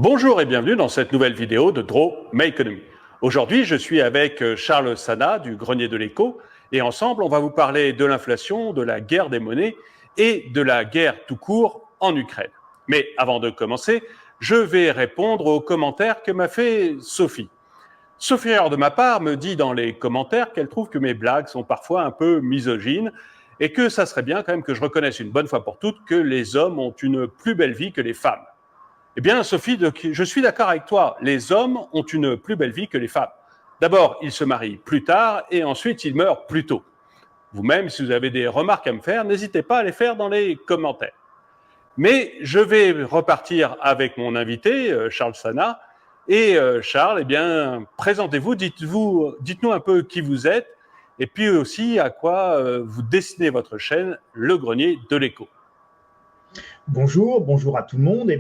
Bonjour et bienvenue dans cette nouvelle vidéo de Draw My Economy. Aujourd'hui, je suis avec Charles Sana du Grenier de l'Écho et ensemble, on va vous parler de l'inflation, de la guerre des monnaies et de la guerre tout court en Ukraine. Mais avant de commencer, je vais répondre aux commentaires que m'a fait Sophie. Sophie, de ma part, me dit dans les commentaires qu'elle trouve que mes blagues sont parfois un peu misogynes et que ça serait bien quand même que je reconnaisse une bonne fois pour toutes que les hommes ont une plus belle vie que les femmes. Eh bien, Sophie, je suis d'accord avec toi. Les hommes ont une plus belle vie que les femmes. D'abord, ils se marient plus tard et ensuite, ils meurent plus tôt. Vous-même, si vous avez des remarques à me faire, n'hésitez pas à les faire dans les commentaires. Mais je vais repartir avec mon invité, Charles Sana. Et Charles, eh bien, présentez-vous, dites-nous un peu qui vous êtes et puis aussi à quoi vous destinez votre chaîne, Le Grenier de l'Écho. Bonjour à tout le monde.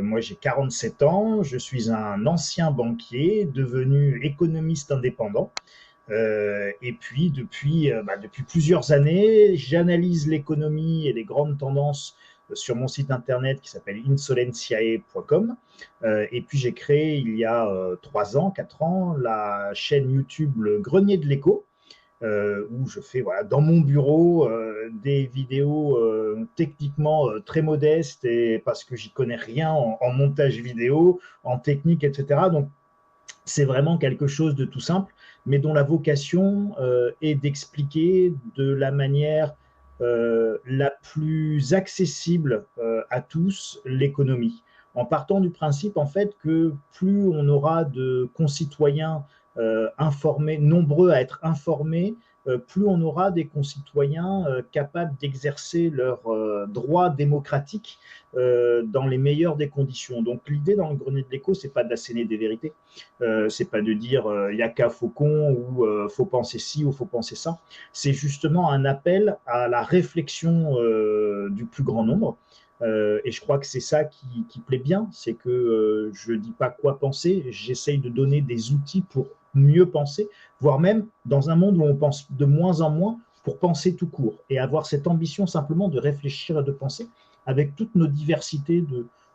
Moi j'ai 47 ans, je suis un ancien banquier devenu économiste indépendant. Et puis depuis plusieurs années, j'analyse l'économie et les grandes tendances sur mon site internet qui s'appelle insolentiae.com. Et puis j'ai créé il y a 4 ans, la chaîne YouTube Le Grenier de l'Écho, où je fais dans mon bureau des vidéos techniquement très modestes, et parce que j'y connais rien en montage vidéo, en technique, etc. Donc c'est vraiment quelque chose de tout simple, mais dont la vocation est d'expliquer de la manière la plus accessible à tous l'économie, en partant du principe en fait que plus on aura de concitoyens informés, nombreux à être informés, plus on aura des concitoyens capables d'exercer leurs droits démocratiques dans les meilleures des conditions. Donc l'idée dans le Grenier de l'Écho, c'est pas d'asséner des vérités, c'est pas de dire il y a qu'à Faucon ou faut penser ci ou faut penser ça. C'est justement un appel à la réflexion du plus grand nombre. Et je crois que c'est ça qui plaît bien, c'est que je ne dis pas quoi penser, j'essaye de donner des outils pour mieux penser, voire même dans un monde où on pense de moins en moins, pour penser tout court et avoir cette ambition simplement de réfléchir et de penser avec toutes nos diversités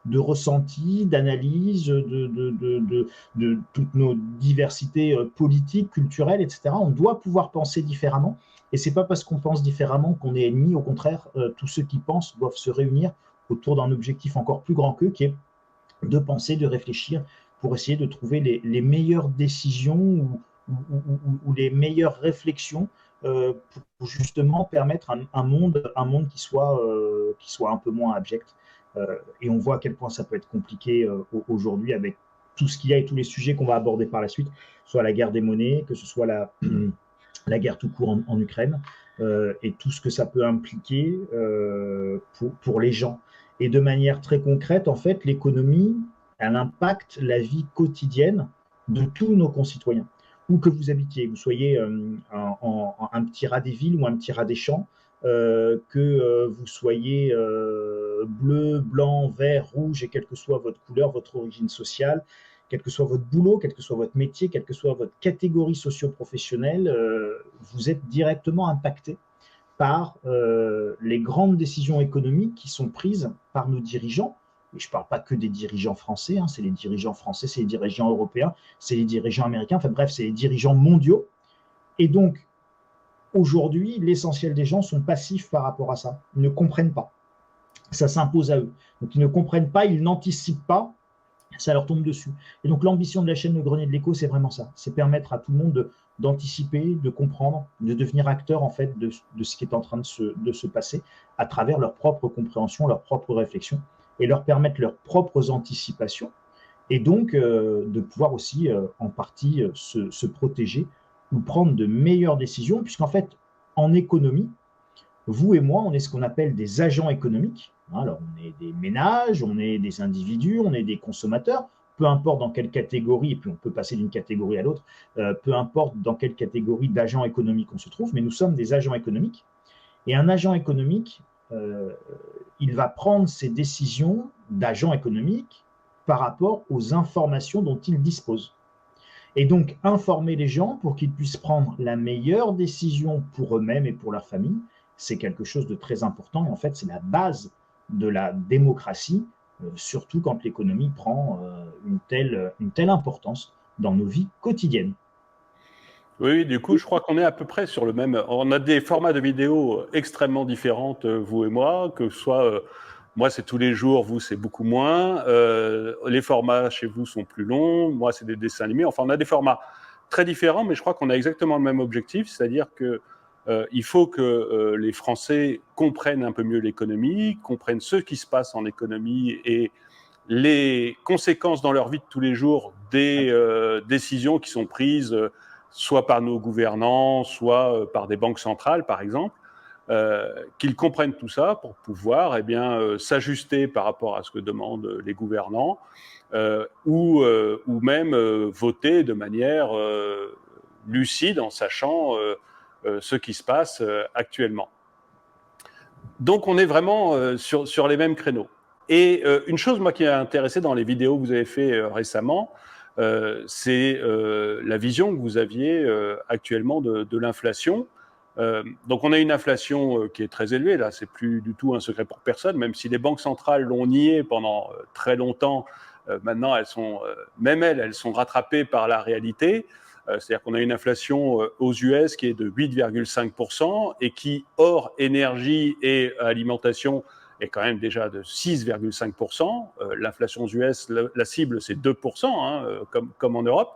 de ressentis, d'analyse, de toutes nos diversités politiques, culturelles, etc. On doit pouvoir penser différemment. Et ce n'est pas parce qu'on pense différemment qu'on est ennemis. Au contraire, tous ceux qui pensent doivent se réunir autour d'un objectif encore plus grand qu'eux, qui est de penser, de réfléchir, pour essayer de trouver les meilleures décisions ou les meilleures réflexions pour justement permettre un monde qui soit un peu moins abject. Et on voit à quel point ça peut être compliqué aujourd'hui avec tout ce qu'il y a et tous les sujets qu'on va aborder par la suite, soit la guerre des monnaies, que ce soit la guerre tout court en Ukraine, et tout ce que ça peut impliquer pour les gens. Et de manière très concrète, en fait, l'économie, elle impacte la vie quotidienne de tous nos concitoyens. Où que vous habitiez, vous soyez un petit rat des villes ou un petit rat des champs, que vous soyez bleu, blanc, vert, rouge, et quelle que soit votre couleur, votre origine sociale, quel que soit votre boulot, quel que soit votre métier, quelle que soit votre catégorie socio-professionnelle, vous êtes directement impacté par les grandes décisions économiques qui sont prises par nos dirigeants. Et je ne parle pas que des dirigeants français, hein, c'est les dirigeants français, c'est les dirigeants européens, c'est les dirigeants américains, enfin bref, c'est les dirigeants mondiaux. Et donc, aujourd'hui, l'essentiel des gens sont passifs par rapport à ça. Ils ne comprennent pas. Ça s'impose à eux. Donc, ils ne comprennent pas, ils n'anticipent pas, ça leur tombe dessus. Et donc, l'ambition de la chaîne Le Grenier de l'Écho, c'est vraiment ça. C'est permettre à tout le monde d'anticiper, de comprendre, de devenir acteur en fait de ce qui est en train de se passer à travers leur propre compréhension, leur propre réflexion, et leur permettre leurs propres anticipations, et donc de pouvoir aussi en partie se protéger ou prendre de meilleures décisions, puisqu'en fait, en économie, vous et moi, on est ce qu'on appelle des agents économiques. Alors, on est des ménages, on est des individus, on est des consommateurs, peu importe dans quelle catégorie, et puis on peut passer d'une catégorie à l'autre, peu importe dans quelle catégorie d'agents économiques on se trouve, mais nous sommes des agents économiques. Et un agent économique, il va prendre ses décisions d'agent économique par rapport aux informations dont il dispose. Et donc, informer les gens pour qu'ils puissent prendre la meilleure décision pour eux-mêmes et pour leur famille, c'est quelque chose de très important. Et en fait, c'est la base de la démocratie surtout quand l'économie prend une telle importance dans nos vies quotidiennes. Oui, du coup, je crois qu'on est à peu près sur le même. On a des formats de vidéos extrêmement différents, vous et moi, que ce soit moi, c'est tous les jours, vous, c'est beaucoup moins. Les formats chez vous sont plus longs, moi, c'est des dessins animés. Enfin, on a des formats très différents, mais je crois qu'on a exactement le même objectif, c'est-à-dire que il faut que les Français comprennent un peu mieux l'économie, comprennent ce qui se passe en économie et les conséquences dans leur vie de tous les jours des décisions qui sont prises soit par nos gouvernants, soit par des banques centrales, par exemple, qu'ils comprennent tout ça pour pouvoir s'ajuster par rapport à ce que demandent les gouvernants ou même voter de manière lucide en sachant ce qui se passe actuellement. Donc on est vraiment sur les mêmes créneaux. Et une chose, moi, qui m'a intéressé dans les vidéos que vous avez fait récemment, c'est la vision que vous aviez actuellement de l'inflation. Donc on a une inflation qui est très élevée, là, c'est plus du tout un secret pour personne, même si les banques centrales l'ont nié pendant très longtemps, maintenant même elles sont rattrapées par la réalité. C'est-à-dire qu'on a une inflation aux US qui est de 8,5% et qui, hors énergie et alimentation, est quand même déjà de 6,5%. L'inflation aux US, la cible, c'est 2%, hein, comme en Europe.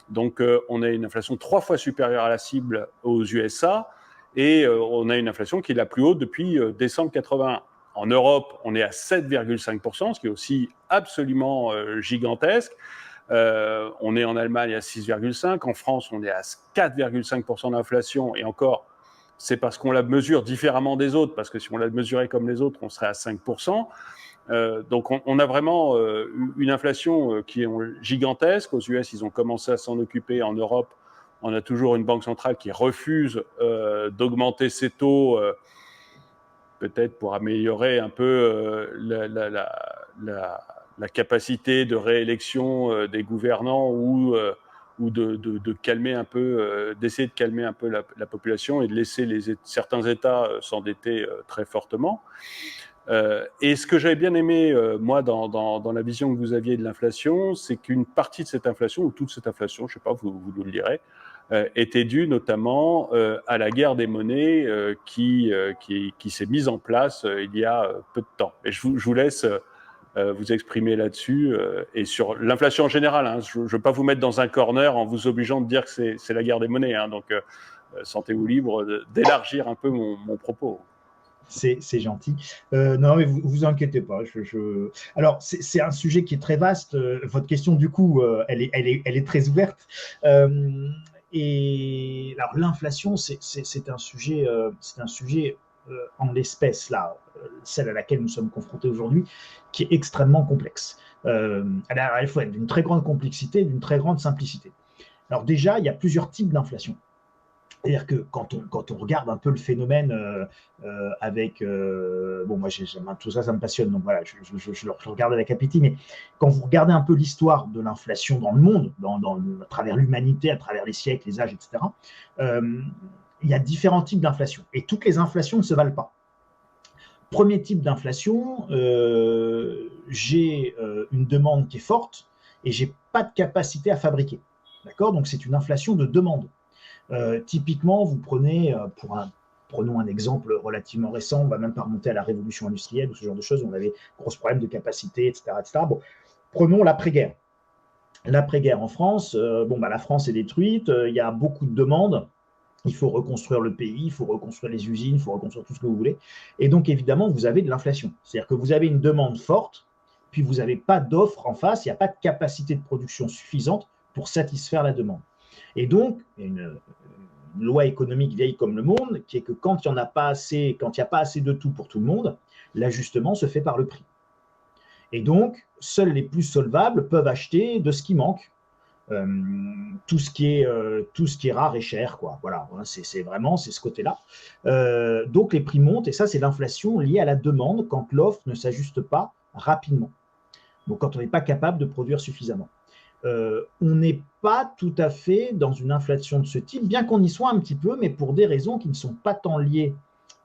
Donc, on a une inflation 3 fois supérieure à la cible aux USA et on a une inflation qui est la plus haute depuis décembre 81. En Europe, on est à 7,5%, ce qui est aussi absolument gigantesque. On est en Allemagne à 6,5%, en France, on est à 4,5% d'inflation, et encore, c'est parce qu'on la mesure différemment des autres, parce que si on la mesurait comme les autres, on serait à 5%. Donc on a vraiment une inflation qui est gigantesque. Aux US, ils ont commencé à s'en occuper. En Europe, on a toujours une banque centrale qui refuse d'augmenter ses taux, peut-être pour améliorer un peu la capacité de réélection des gouvernants ou de calmer un peu, d'essayer de calmer un peu la population et de laisser certains États s'endetter très fortement. Et ce que j'avais bien aimé, moi, dans la vision que vous aviez de l'inflation, c'est qu'une partie de cette inflation, ou toute cette inflation, je ne sais pas, vous nous le direz, était due notamment à la guerre des monnaies qui s'est mise en place il y a peu de temps. Et je vous laisse vous exprimer là-dessus et sur l'inflation en général. Hein. Je ne veux pas vous mettre dans un corner en vous obligeant de dire que c'est la guerre des monnaies. Hein. Donc, sentez-vous libre d'élargir un peu mon propos. C'est gentil. Non, mais vous inquiétez pas. Alors, c'est un sujet qui est très vaste. Votre question, du coup, elle est très ouverte. Et alors, l'inflation, c'est un sujet en l'espèce, là, celle à laquelle nous sommes confrontés aujourd'hui, qui est extrêmement complexe. Elle a à la fois d'une très grande complexité et d'une très grande simplicité. Alors déjà, il y a plusieurs types d'inflation. C'est-à-dire que quand on regarde un peu le phénomène avec... bon, moi, tout ça, ça me passionne, donc voilà, je le regarde avec appétit, mais quand vous regardez un peu l'histoire de l'inflation dans le monde, à travers l'humanité, à travers les siècles, les âges, etc., il y a différents types d'inflation. Et toutes les inflations ne se valent pas. Premier type d'inflation, j'ai une demande qui est forte et je n'ai pas de capacité à fabriquer. D'accord ? Donc, c'est une inflation de demande. Typiquement, vous prenez, prenons un exemple relativement récent, on ne va même pas remonter à la révolution industrielle ou ce genre de choses, où on avait gros problèmes de capacité, etc. Bon, prenons l'après-guerre. L'après-guerre en France, la France est détruite, il y a beaucoup de demandes, il faut reconstruire le pays, il faut reconstruire les usines, il faut reconstruire tout ce que vous voulez. Et donc, évidemment, vous avez de l'inflation. C'est-à-dire que vous avez une demande forte, puis vous n'avez pas d'offre en face, il n'y a pas de capacité de production suffisante pour satisfaire la demande. Et donc, il y a une loi économique vieille comme le monde, qui est que quand il n'y a pas assez de tout pour tout le monde, l'ajustement se fait par le prix. Et donc, seuls les plus solvables peuvent acheter de ce qui manque. Tout ce qui est rare et cher, quoi. Voilà, c'est ce côté-là. Donc, les prix montent, et ça, c'est l'inflation liée à la demande quand l'offre ne s'ajuste pas rapidement. Donc, quand on n'est pas capable de produire suffisamment. On n'est pas tout à fait dans une inflation de ce type, bien qu'on y soit un petit peu, mais pour des raisons qui ne sont pas tant liées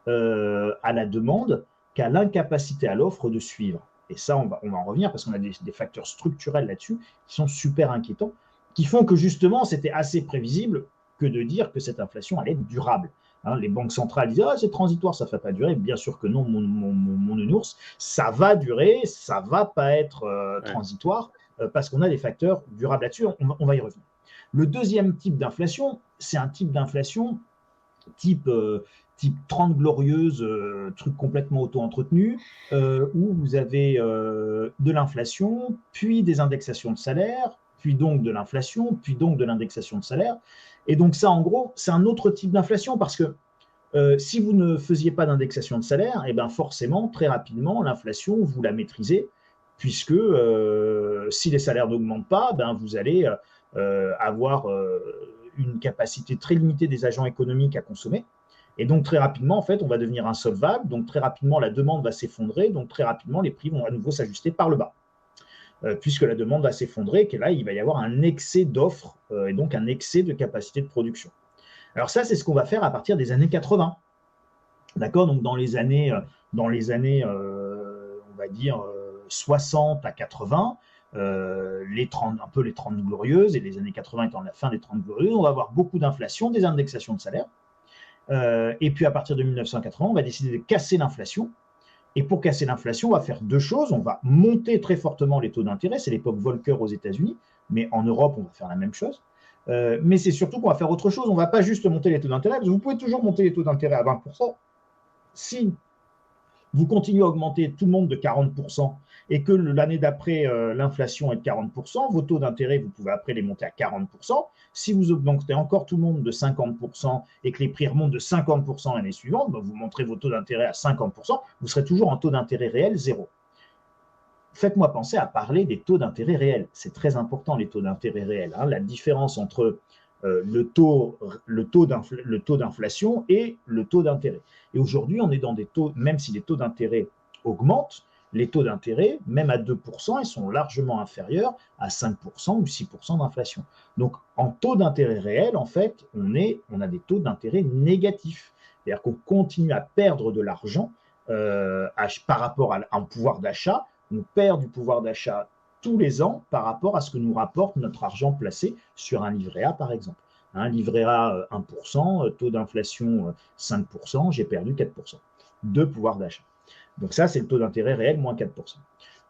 à la demande qu'à l'incapacité à l'offre de suivre. et ça, on va en revenir parce qu'on a des facteurs structurels là-dessus qui sont super inquiétants, qui font que justement, c'était assez prévisible que de dire que cette inflation allait être durable. Hein, les banques centrales disaient c'est transitoire, ça ne va pas durer. Bien sûr que non, mon nounours, ça va durer, ça ne va pas être transitoire parce qu'on a des facteurs durables là-dessus. On va y revenir. Le deuxième type d'inflation, c'est un type d'inflation type 30 glorieuses, truc complètement auto-entretenu, où vous avez de l'inflation, puis des indexations de salaire, puis donc de l'inflation, puis donc de l'indexation de salaire. Et donc ça, en gros, c'est un autre type d'inflation parce que si vous ne faisiez pas d'indexation de salaire, et ben forcément, très rapidement, l'inflation, vous la maîtrisez, puisque si les salaires n'augmentent pas, ben vous allez avoir une capacité très limitée des agents économiques à consommer. Et donc, très rapidement, en fait, on va devenir insolvable. Donc, très rapidement, la demande va s'effondrer. Donc, très rapidement, les prix vont à nouveau s'ajuster par le bas. Puisque la demande va s'effondrer, que là, il va y avoir un excès d'offres et donc un excès de capacité de production. Alors ça, c'est ce qu'on va faire à partir des années 80. D'accord? Donc, dans les années on va dire, 60 à 80, un peu les 30 glorieuses, et les années 80 étant la fin des 30 glorieuses, on va avoir beaucoup d'inflation, des indexations de salaire. Et puis à partir de 1980, on va décider de casser l'inflation. Et pour casser l'inflation, on va faire deux choses. On va monter très fortement les taux d'intérêt. C'est l'époque Volcker aux États-Unis, mais en Europe, on va faire la même chose. Mais c'est surtout qu'on va faire autre chose. On ne va pas juste monter les taux d'intérêt, parce que vous pouvez toujours monter les taux d'intérêt à 20%. Si vous continuez à augmenter tout le monde de 40% et que l'année d'après, l'inflation est de 40%, vos taux d'intérêt, vous pouvez après les monter à 40%. Si vous augmentez encore tout le monde de 50% et que les prix remontent de 50% l'année suivante, ben vous montrez vos taux d'intérêt à 50%, vous serez toujours en taux d'intérêt réel zéro. Faites-moi penser à parler des taux d'intérêt réels. C'est très important, les taux d'intérêt réels. Hein. La différence entre le taux d'inflation et le taux d'intérêt. Et aujourd'hui, on est dans des taux, même si les taux d'intérêt augmentent, les taux d'intérêt, même à 2%, ils sont largement inférieurs à 5% ou 6% d'inflation. Donc, en taux d'intérêt réel, en fait, on a des taux d'intérêt négatifs. C'est-à-dire qu'on continue à perdre de l'argent par rapport à un pouvoir d'achat. On perd du pouvoir d'achat tous les ans par rapport à ce que nous rapporte notre argent placé sur un livret A, par exemple. Un livret A 1%, taux d'inflation 5%, j'ai perdu 4% de pouvoir d'achat. Donc ça, c'est le taux d'intérêt réel, moins 4%.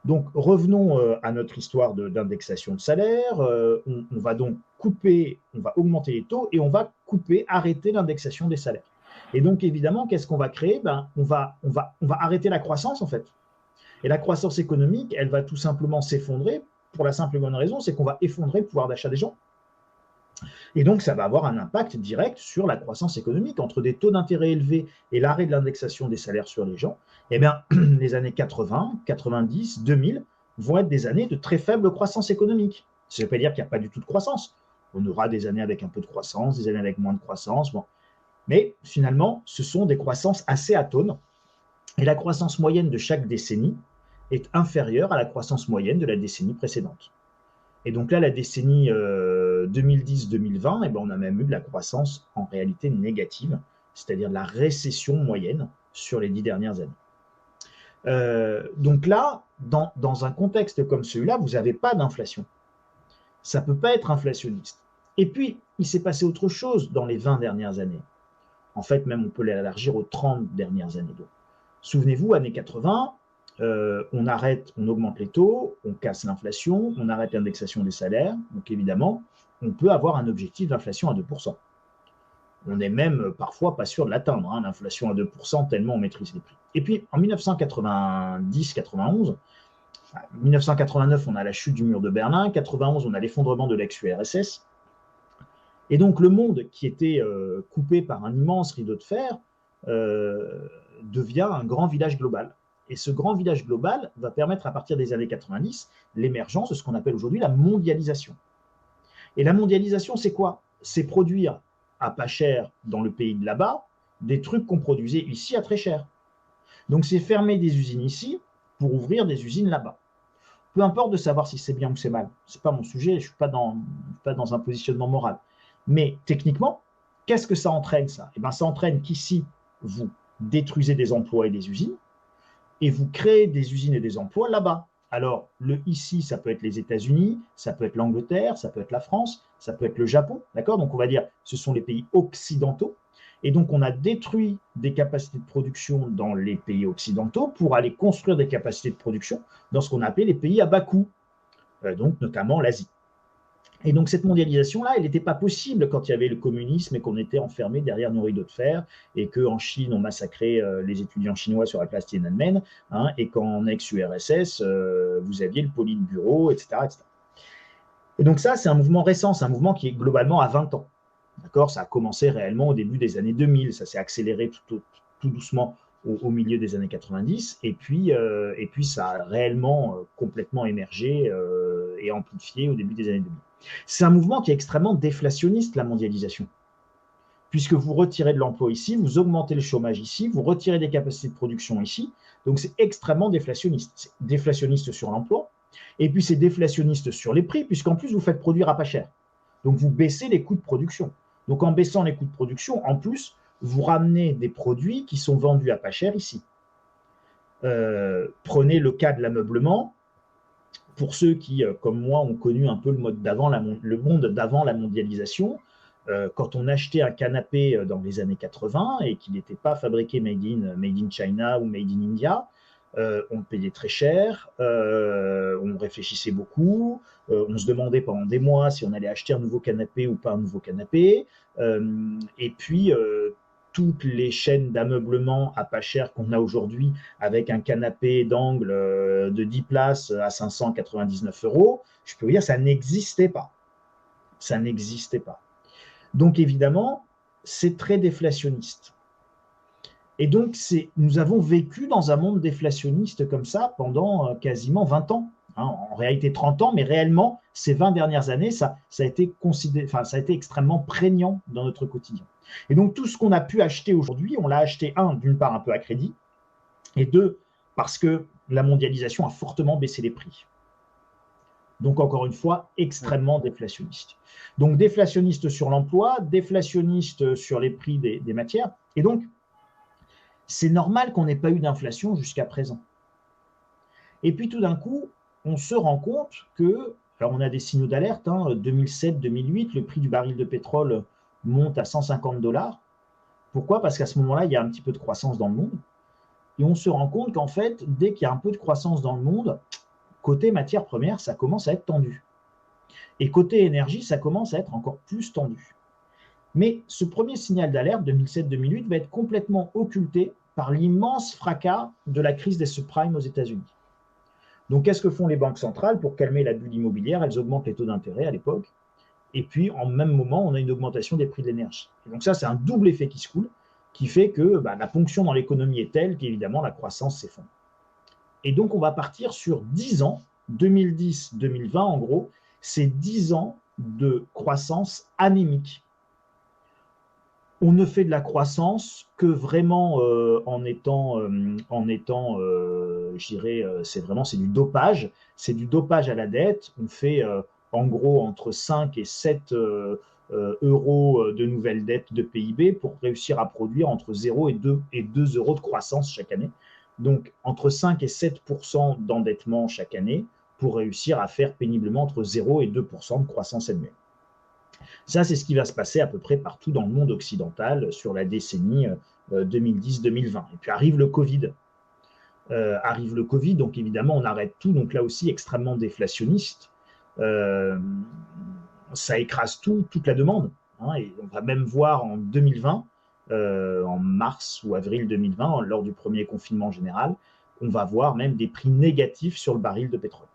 Donc revenons à notre histoire d'indexation de salaire. On va donc on va augmenter les taux et on va arrêter l'indexation des salaires. Et donc évidemment, qu'est-ce qu'on va créer? On va arrêter la croissance en fait. Et la croissance économique, elle va tout simplement s'effondrer pour la simple et bonne raison, c'est qu'on va effondrer le pouvoir d'achat des gens. Et donc, ça va avoir un impact direct sur la croissance économique. Entre des taux d'intérêt élevés et l'arrêt de l'indexation des salaires sur les gens, eh bien, les années 80, 90, 2000 vont être des années de très faible croissance économique. Ça ne veut pas dire qu'il n'y a pas du tout de croissance. On aura des années avec un peu de croissance, des années avec moins de croissance. Bon. Mais finalement, ce sont des croissances assez atones. Et la croissance moyenne de chaque décennie est inférieure à la croissance moyenne de la décennie précédente. Et donc là, la décennie 2010-2020, eh ben, on a même eu de la croissance en réalité négative, c'est-à-dire de la récession moyenne sur les 10 dernières années. Donc là, dans un contexte comme celui-là, vous n'avez pas d'inflation. Ça ne peut pas être inflationniste. Et puis, il s'est passé autre chose dans les 20 dernières années. En fait, même on peut l'élargir aux 30 dernières années. Donc, souvenez-vous, années 80, on augmente les taux, on casse l'inflation, on arrête l'indexation des salaires. Donc évidemment, on peut avoir un objectif d'inflation à 2%. On n'est même parfois pas sûr de l'atteindre, hein, l'inflation à 2%, tellement on maîtrise les prix. Et puis en 1990-91, 1989, on a la chute du mur de Berlin, 91, on a l'effondrement de l'ex-URSS. Et donc le monde qui était coupé par un immense rideau de fer devient un grand village global. Et ce grand village global va permettre à partir des années 90 l'émergence de ce qu'on appelle aujourd'hui la mondialisation. Et la mondialisation, c'est quoi? C'est produire à pas cher dans le pays de là-bas des trucs qu'on produisait ici à très cher. Donc c'est fermer des usines ici pour ouvrir des usines là-bas. Peu importe de savoir si c'est bien ou c'est mal. Ce n'est pas mon sujet, je ne suis pas dans un positionnement moral. Mais techniquement, qu'est-ce que ça entraîne ça? Eh bien, ça entraîne qu'ici, vous détruisez des emplois et des usines. et vous créez des usines et des emplois là-bas. Alors, ici, ça peut être les États-Unis, ça peut être l'Angleterre, ça peut être la France, ça peut être le Japon, d'accord? Donc, on va dire, ce sont les pays occidentaux. Et donc, on a détruit des capacités de production dans les pays occidentaux pour aller construire des capacités de production dans ce qu'on appelait les pays à bas coût, donc notamment l'Asie. Et donc cette mondialisation-là, elle n'était pas possible quand il y avait le communisme et qu'on était enfermé derrière nos rideaux de fer et qu'en Chine, on massacrait les étudiants chinois sur la place Tiananmen, hein, et qu'en ex-URSS, vous aviez le Politburo, etc., etc. Et donc ça, c'est un mouvement récent, c'est un mouvement qui est globalement à 20 ans. D'accord? Ça a commencé réellement au début des années 2000, ça s'est accéléré tout doucement au milieu des années 90, et puis ça a réellement complètement émergé et amplifié au début des années 2000. C'est un mouvement qui est extrêmement déflationniste, la mondialisation, puisque vous retirez de l'emploi ici, vous augmentez le chômage ici, vous retirez des capacités de production ici, donc c'est extrêmement déflationniste. C'est déflationniste sur l'emploi, et puis c'est déflationniste sur les prix, puisqu'en plus vous faites produire à pas cher. Donc vous baissez les coûts de production. Donc en baissant les coûts de production, en plus, vous ramenez des produits qui sont vendus à pas cher ici. Prenez le cas de l'ameublement. Pour ceux qui, comme moi, ont connu un peu le monde d'avant la mondialisation, quand on achetait un canapé dans les années 80 et qu'il n'était pas fabriqué made in China ou made in India, on le payait très cher, on réfléchissait beaucoup, on se demandait pendant des mois si on allait acheter un nouveau canapé ou pas un nouveau canapé, et puis toutes les chaînes d'ameublement à pas cher qu'on a aujourd'hui, avec un canapé d'angle de 10 places à 599 €, je peux vous dire, ça n'existait pas. Ça n'existait pas. Donc évidemment, c'est très déflationniste. Et donc, nous avons vécu dans un monde déflationniste comme ça pendant quasiment 20 ans. Hein, en réalité 30 ans, mais réellement, ces 20 dernières années, ça a été extrêmement prégnant dans notre quotidien. Et donc, tout ce qu'on a pu acheter aujourd'hui, on l'a acheté, d'une part, un peu à crédit, et deux, parce que la mondialisation a fortement baissé les prix. Donc, encore une fois, extrêmement déflationniste. Donc, déflationniste sur l'emploi, déflationniste sur les prix des matières. Et donc, c'est normal qu'on n'ait pas eu d'inflation jusqu'à présent. Et puis, tout d'un coup, on se rend compte que, alors on a des signaux d'alerte, 2007-2008, le prix du baril de pétrole monte à 150 $. Pourquoi? Parce qu'à ce moment-là, il y a un petit peu de croissance dans le monde. Et on se rend compte qu'en fait, dès qu'il y a un peu de croissance dans le monde, côté matières premières, ça commence à être tendu. Et côté énergie, ça commence à être encore plus tendu. Mais ce premier signal d'alerte, 2007-2008, va être complètement occulté par l'immense fracas de la crise des subprimes aux États-Unis. Donc, qu'est-ce que font les banques centrales pour calmer la bulle immobilière? Elles augmentent les taux d'intérêt à l'époque. Et puis, en même moment, on a une augmentation des prix de l'énergie. Et donc ça, c'est un double effet qui se coule, qui fait que la ponction dans l'économie est telle qu'évidemment, la croissance s'effondre. Et donc, on va partir sur 10 ans, 2010-2020 en gros, c'est 10 ans de croissance anémique. On ne fait de la croissance que vraiment en étant, je dirais, c'est du dopage. C'est du dopage à la dette. On fait en gros entre 5 et 7 euros de nouvelles dettes de PIB pour réussir à produire entre 0 et 2 euros de croissance chaque année. Donc, entre 5 et 7% d'endettement chaque année pour réussir à faire péniblement entre 0 et 2% de croissance annuelle. Ça, c'est ce qui va se passer à peu près partout dans le monde occidental sur la décennie 2010-2020. Et puis arrive le Covid. Donc évidemment, on arrête tout. Donc là aussi, extrêmement déflationniste. Ça écrase toute la demande. Et on va même voir en 2020, en mars ou avril 2020, lors du premier confinement général, on va voir même des prix négatifs sur le baril de pétrole.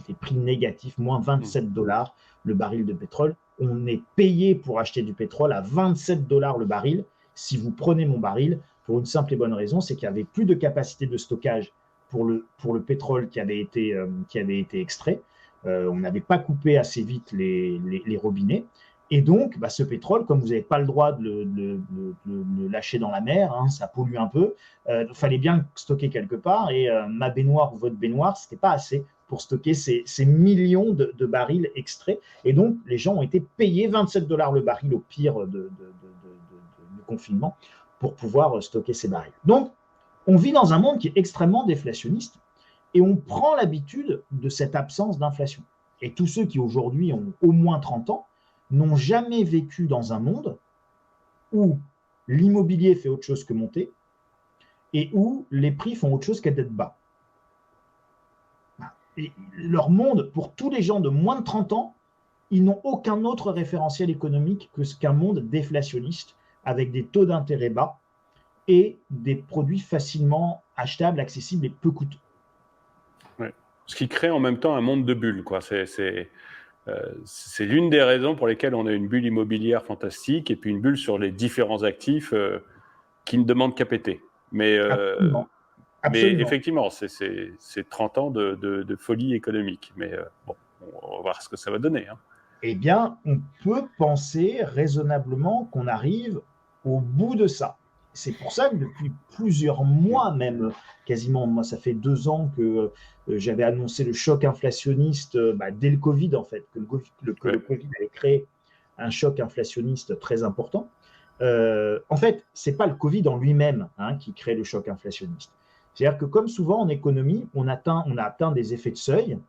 Des prix négatifs, moins 27 $ le baril de pétrole. On est payé pour acheter du pétrole à 27 $ le baril. Si vous prenez mon baril, pour une simple et bonne raison, c'est qu'il n'y avait plus de capacité de stockage pour le pétrole qui avait été extrait. On n'avait pas coupé assez vite les robinets. Et donc, ce pétrole, comme vous n'avez pas le droit de le lâcher dans la mer, ça pollue un peu, il fallait bien le stocker quelque part. Et ma baignoire ou votre baignoire, ce n'était pas assez pour stocker ces millions de barils extraits. Et donc, les gens ont été payés 27 $ le baril au pire du confinement pour pouvoir stocker ces barils. Donc, On vit dans un monde qui est extrêmement déflationniste et on prend l'habitude de cette absence d'inflation. Et tous ceux qui aujourd'hui ont au moins 30 ans n'ont jamais vécu dans un monde où l'immobilier fait autre chose que monter et où les prix font autre chose qu'être bas. Et leur monde, pour tous les gens de moins de 30 ans, ils n'ont aucun autre référentiel économique que ce qu'un monde déflationniste avec des taux d'intérêt bas et des produits facilement achetables, accessibles et peu coûteux. Ouais. Ce qui crée en même temps un monde de bulles, quoi. C'est l'une des raisons pour lesquelles on a une bulle immobilière fantastique et puis une bulle sur les différents actifs qui ne demandent qu'à péter. Mais effectivement, c'est 30 ans de folie économique. Mais bon, on va voir ce que ça va donner. Hein. Eh bien, on peut penser raisonnablement qu'on arrive au bout de ça. C'est pour ça que depuis plusieurs mois, même quasiment, moi ça fait 2 ans que j'avais annoncé le choc inflationniste dès le Covid en fait, que le Covid avait créé un choc inflationniste très important. En fait, ce n'est pas le Covid en lui-même qui crée le choc inflationniste. C'est-à-dire que comme souvent en économie, on a atteint des effets de seuil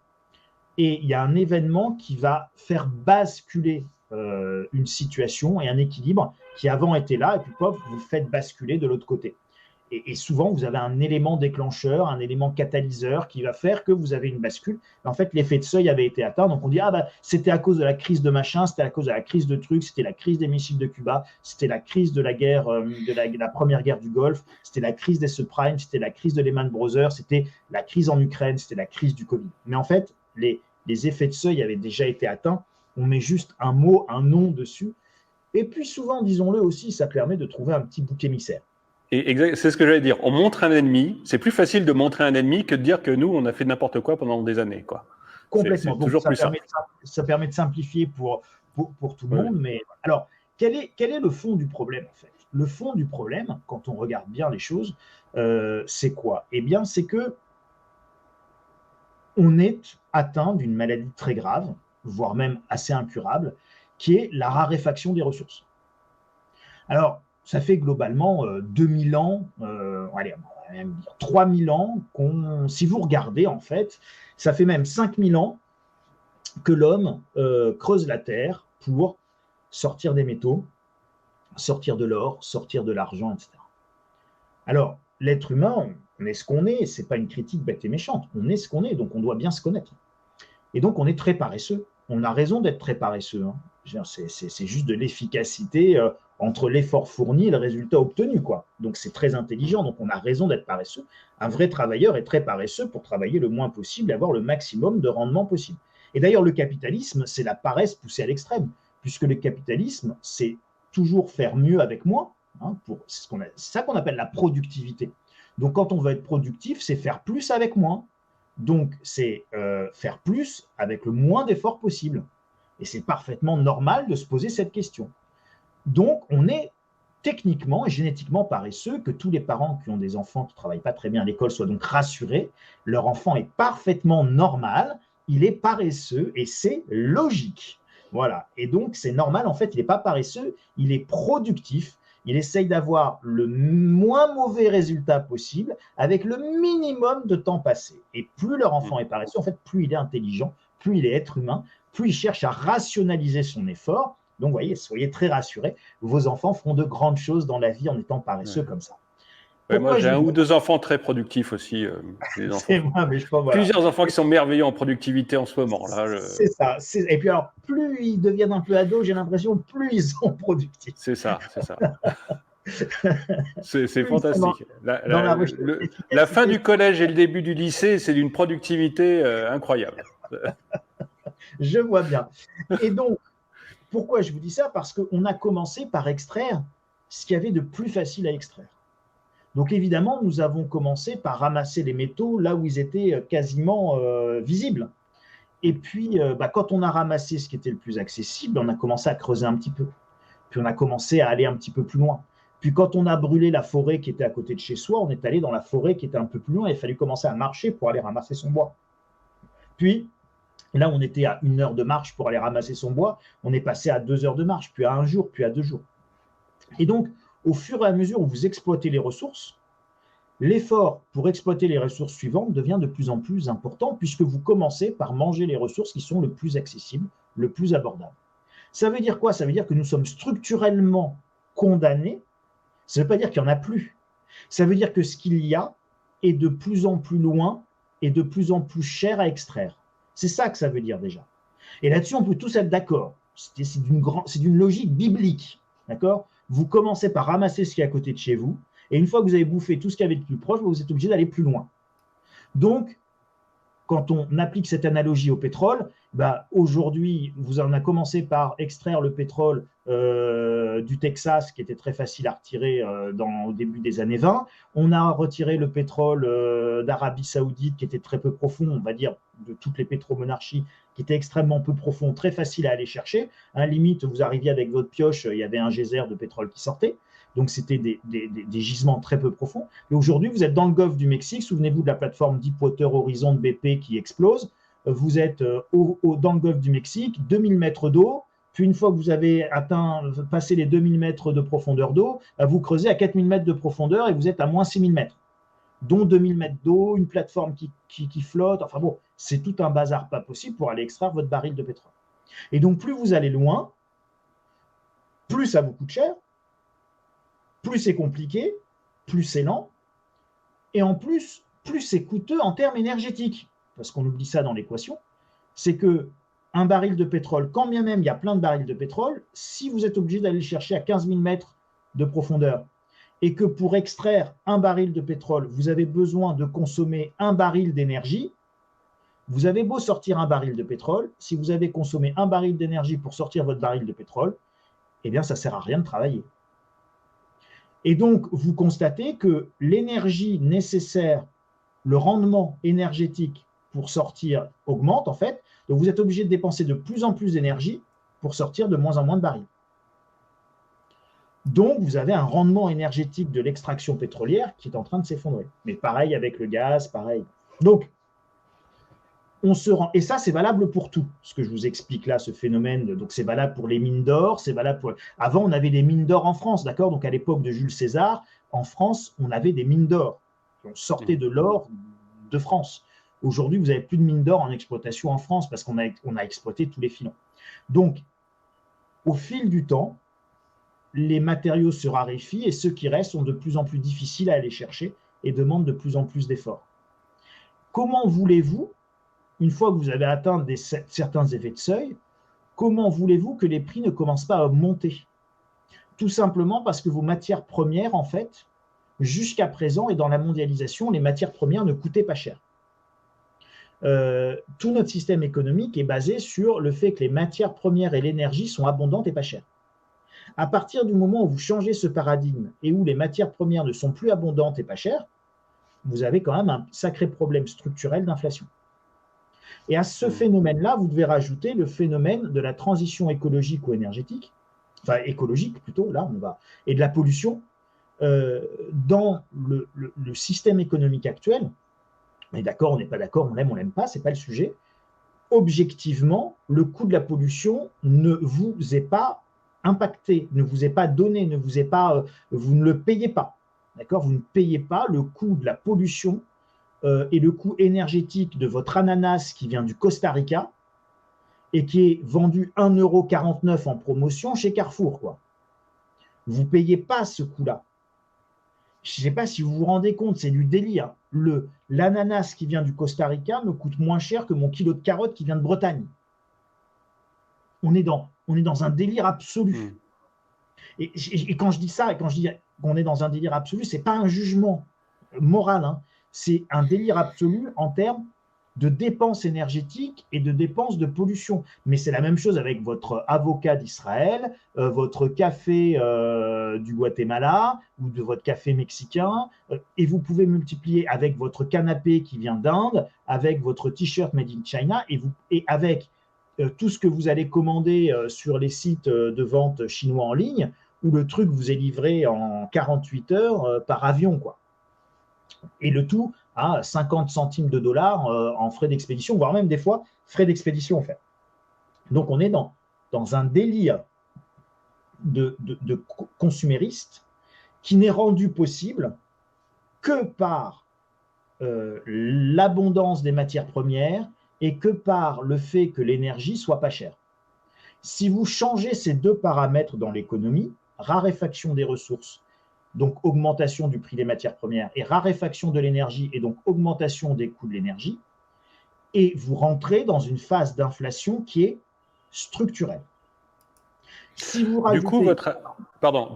et il y a un événement qui va faire basculer une situation et un équilibre qui avant était là, et puis pop, vous le faites basculer de l'autre côté. Et souvent, vous avez un élément déclencheur, un élément catalyseur qui va faire que vous avez une bascule. Mais en fait, l'effet de seuil avait été atteint, donc on dit c'était à cause de la crise de machin, c'était à cause de la crise de trucs, c'était la crise des missiles de Cuba, c'était la crise de la guerre, de la première guerre du Golfe, c'était la crise des subprimes, c'était la crise de Lehman Brothers, c'était la crise en Ukraine, c'était la crise du Covid. Mais en fait, les effets de seuil avaient déjà été atteints. On met juste un mot, un nom dessus. Et puis souvent, disons-le aussi, ça permet de trouver un petit bouc émissaire. Et c'est ce que j'allais dire. On montre un ennemi. C'est plus facile de montrer un ennemi que de dire que nous, on a fait n'importe quoi pendant des années. Quoi. Complètement. C'est toujours plus simple. Ça permet de simplifier pour tout le monde. Mais alors, quel est le fond du problème en fait? Le fond du problème, quand on regarde bien les choses, c'est quoi? Eh bien, c'est que on est atteint d'une maladie très grave, voire même assez incurable, qui est la raréfaction des ressources. Alors, ça fait globalement 2000 ans, allez, on va même dire 3000 ans, si vous regardez en fait, ça fait même 5000 ans que l'homme creuse la terre pour sortir des métaux, sortir de l'or, sortir de l'argent, etc. Alors, l'être humain, on est ce qu'on est, c'est pas une critique bête et méchante, on est ce qu'on est, donc on doit bien se connaître. Et donc, on est très paresseux. On a raison d'être très paresseux. Hein. C'est juste de l'efficacité entre l'effort fourni et le résultat obtenu, quoi. Donc, c'est très intelligent. Donc, on a raison d'être paresseux. Un vrai travailleur est très paresseux pour travailler le moins possible et avoir le maximum de rendement possible. Et d'ailleurs, le capitalisme, c'est la paresse poussée à l'extrême, puisque le capitalisme, c'est toujours faire mieux avec moins. Hein, c'est ça qu'on appelle la productivité. Donc, quand on veut être productif, c'est faire plus avec moins. Donc, c'est faire plus avec le moins d'efforts possible. Et c'est parfaitement normal de se poser cette question. Donc, on est techniquement et génétiquement paresseux, que tous les parents qui ont des enfants qui ne travaillent pas très bien à l'école soient donc rassurés. Leur enfant est parfaitement normal, il est paresseux et c'est logique. Voilà. Et donc, c'est normal, en fait, il n'est pas paresseux, il est productif. Il essaye d'avoir le moins mauvais résultat possible avec le minimum de temps passé. Et plus leur enfant est paresseux, en fait, plus il est intelligent, plus il est être humain, plus il cherche à rationaliser son effort. Donc, voyez, soyez très rassurés, vos enfants feront de grandes choses dans la vie en étant paresseux comme ça. Moi, j'ai un ou deux enfants très productifs aussi. C'est moi, mais je pense, voilà. Plusieurs enfants qui sont merveilleux en productivité en ce moment. C'est ça. Et puis alors, plus ils deviennent un peu ados, j'ai l'impression, plus ils sont productifs. C'est ça. C'est fantastique. La fin du collège et le début du lycée, c'est d'une productivité incroyable. Je vois bien. Et donc, pourquoi je vous dis ça? Parce qu'on a commencé par extraire ce qu'il y avait de plus facile à extraire. Donc évidemment, nous avons commencé par ramasser les métaux là où ils étaient quasiment visibles. Et puis, quand on a ramassé ce qui était le plus accessible, on a commencé à creuser un petit peu. Puis on a commencé à aller un petit peu plus loin. Puis quand on a brûlé la forêt qui était à côté de chez soi, on est allé dans la forêt qui était un peu plus loin. Il a fallu commencer à marcher pour aller ramasser son bois. Puis, là, on était à 1 heure de marche pour aller ramasser son bois. On est passé à 2 heures de marche, puis à 1 jour, puis à 2 jours. Et donc, au fur et à mesure où vous exploitez les ressources, l'effort pour exploiter les ressources suivantes devient de plus en plus important puisque vous commencez par manger les ressources qui sont le plus accessibles, le plus abordables. Ça veut dire quoi? Ça veut dire que nous sommes structurellement condamnés. Ça ne veut pas dire qu'il n'y en a plus. Ça veut dire que ce qu'il y a est de plus en plus loin et de plus en plus cher à extraire. C'est ça que ça veut dire déjà. Et là-dessus, on peut tous être d'accord. C'est d'une logique biblique. D'accord? Vous commencez par ramasser ce qui est à côté de chez vous, et une fois que vous avez bouffé tout ce qu'il y avait de plus proche, vous êtes obligé d'aller plus loin. Donc, quand on applique cette analogie au pétrole, aujourd'hui, vous en avez commencé par extraire le pétrole du Texas, qui était très facile à retirer au début des années 20. On a retiré le pétrole d'Arabie Saoudite, qui était très peu profond, on va dire, de toutes les pétromonarchies, qui était extrêmement peu profond, très facile à aller chercher. Limite, vous arriviez avec votre pioche, il y avait un geyser de pétrole qui sortait. Donc, c'était des gisements très peu profonds. Et aujourd'hui, vous êtes dans le golfe du Mexique. Souvenez-vous de la plateforme Deepwater Horizon de BP qui explose. Vous êtes dans le golfe du Mexique, 2000 mètres d'eau. Puis, une fois que vous avez passé les 2000 mètres de profondeur d'eau, vous creusez à 4000 mètres de profondeur et vous êtes à moins 6000 mètres, dont 2000 mètres d'eau, une plateforme qui flotte. Enfin bon, c'est tout un bazar pas possible pour aller extraire votre baril de pétrole. Et donc, plus vous allez loin, plus ça vous coûte cher. Plus c'est compliqué, plus c'est lent, et en plus c'est coûteux en termes énergétiques. Parce qu'on oublie ça dans l'équation, c'est que un baril de pétrole, quand bien même il y a plein de barils de pétrole, si vous êtes obligé d'aller le chercher à 15 000 mètres de profondeur, et que pour extraire un baril de pétrole, vous avez besoin de consommer un baril d'énergie, vous avez beau sortir un baril de pétrole, si vous avez consommé un baril d'énergie pour sortir votre baril de pétrole, eh bien ça ne sert à rien de travailler. Et donc, vous constatez que l'énergie nécessaire, le rendement énergétique pour sortir augmente en fait. Donc, vous êtes obligé de dépenser de plus en plus d'énergie pour sortir de moins en moins de barils. Donc, vous avez un rendement énergétique de l'extraction pétrolière qui est en train de s'effondrer. Mais pareil avec le gaz, pareil. Donc, on se rend, et ça c'est valable pour tout, ce que je vous explique là, ce phénomène, donc c'est valable pour les mines d'or, c'est valable pour... Avant on avait des mines d'or en France, d'accord? Donc à l'époque de Jules César, en France, on avait des mines d'or, on sortait de l'or de France. Aujourd'hui, vous n'avez plus de mines d'or en exploitation en France parce qu'on a exploité tous les filons. Donc, au fil du temps, les matériaux se raréfient et ceux qui restent sont de plus en plus difficiles à aller chercher et demandent de plus en plus d'efforts. Comment voulez-vous, une fois que vous avez atteint certains effets de seuil, comment voulez-vous que les prix ne commencent pas à augmenter? Tout simplement parce que vos matières premières, en fait, jusqu'à présent et dans la mondialisation, les matières premières ne coûtaient pas cher. Tout notre système économique est basé sur le fait que les matières premières et l'énergie sont abondantes et pas chères. À partir du moment où vous changez ce paradigme et où les matières premières ne sont plus abondantes et pas chères, vous avez quand même un sacré problème structurel d'inflation. Et à ce phénomène-là, vous devez rajouter le phénomène de la transition écologique ou énergétique, enfin écologique plutôt, là on va, et de la pollution. Dans le système économique actuel, on est d'accord, on n'est pas d'accord, on l'aime pas, c'est pas le sujet. Objectivement, le coût de la pollution ne vous est pas impacté, ne vous est pas donné, ne vous est pas, vous ne le payez pas, d'accord? Vous ne payez pas le coût de la pollution et le coût énergétique de votre ananas qui vient du Costa Rica et qui est vendu 1,49 € en promotion chez Carrefour, quoi. Vous ne payez pas ce coût-là. Je ne sais pas si vous vous rendez compte, c'est du délire. L'ananas qui vient du Costa Rica me coûte moins cher que mon kilo de carottes qui vient de Bretagne. On est dans un délire absolu. Et quand je dis ça, et quand je dis qu'on est dans un délire absolu, ce n'est pas un jugement moral, hein. C'est un délire absolu en termes de dépenses énergétiques et de dépenses de pollution. Mais c'est la même chose avec votre avocat d'Israël, votre café du Guatemala ou de votre café mexicain, et vous pouvez multiplier avec votre canapé qui vient d'Inde, avec votre t-shirt made in China, et avec tout ce que vous allez commander sur les sites de vente chinois en ligne, où le truc vous est livré en 48 heures par avion, quoi. Et le tout à 50 centimes de dollars en frais d'expédition, voire même des fois frais d'expédition en fait. Donc on est dans un délire de consumériste qui n'est rendu possible que par l'abondance des matières premières et que par le fait que l'énergie soit pas chère. Si vous changez ces deux paramètres dans l'économie, raréfaction des ressources, donc augmentation du prix des matières premières, et raréfaction de l'énergie, et donc augmentation des coûts de l'énergie, et vous rentrez dans une phase d'inflation qui est structurelle. Si vous rajoutez...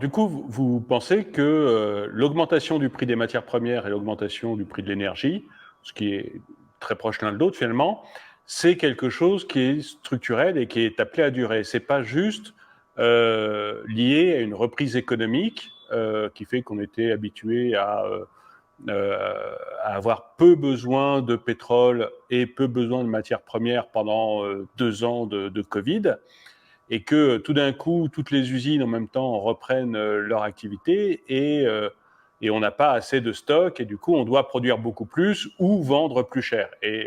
Du coup, vous pensez que l'augmentation du prix des matières premières et l'augmentation du prix de l'énergie, ce qui est très proche l'un de l'autre finalement, c'est quelque chose qui est structurel et qui est appelé à durer. C'est pas juste lié à une reprise économique qui fait qu'on était habitué à avoir peu besoin de pétrole et peu besoin de matières premières pendant 2 ans de Covid, et que tout d'un coup, toutes les usines en même temps reprennent leur activité et on n'a pas assez de stock, et du coup, on doit produire beaucoup plus ou vendre plus cher. Et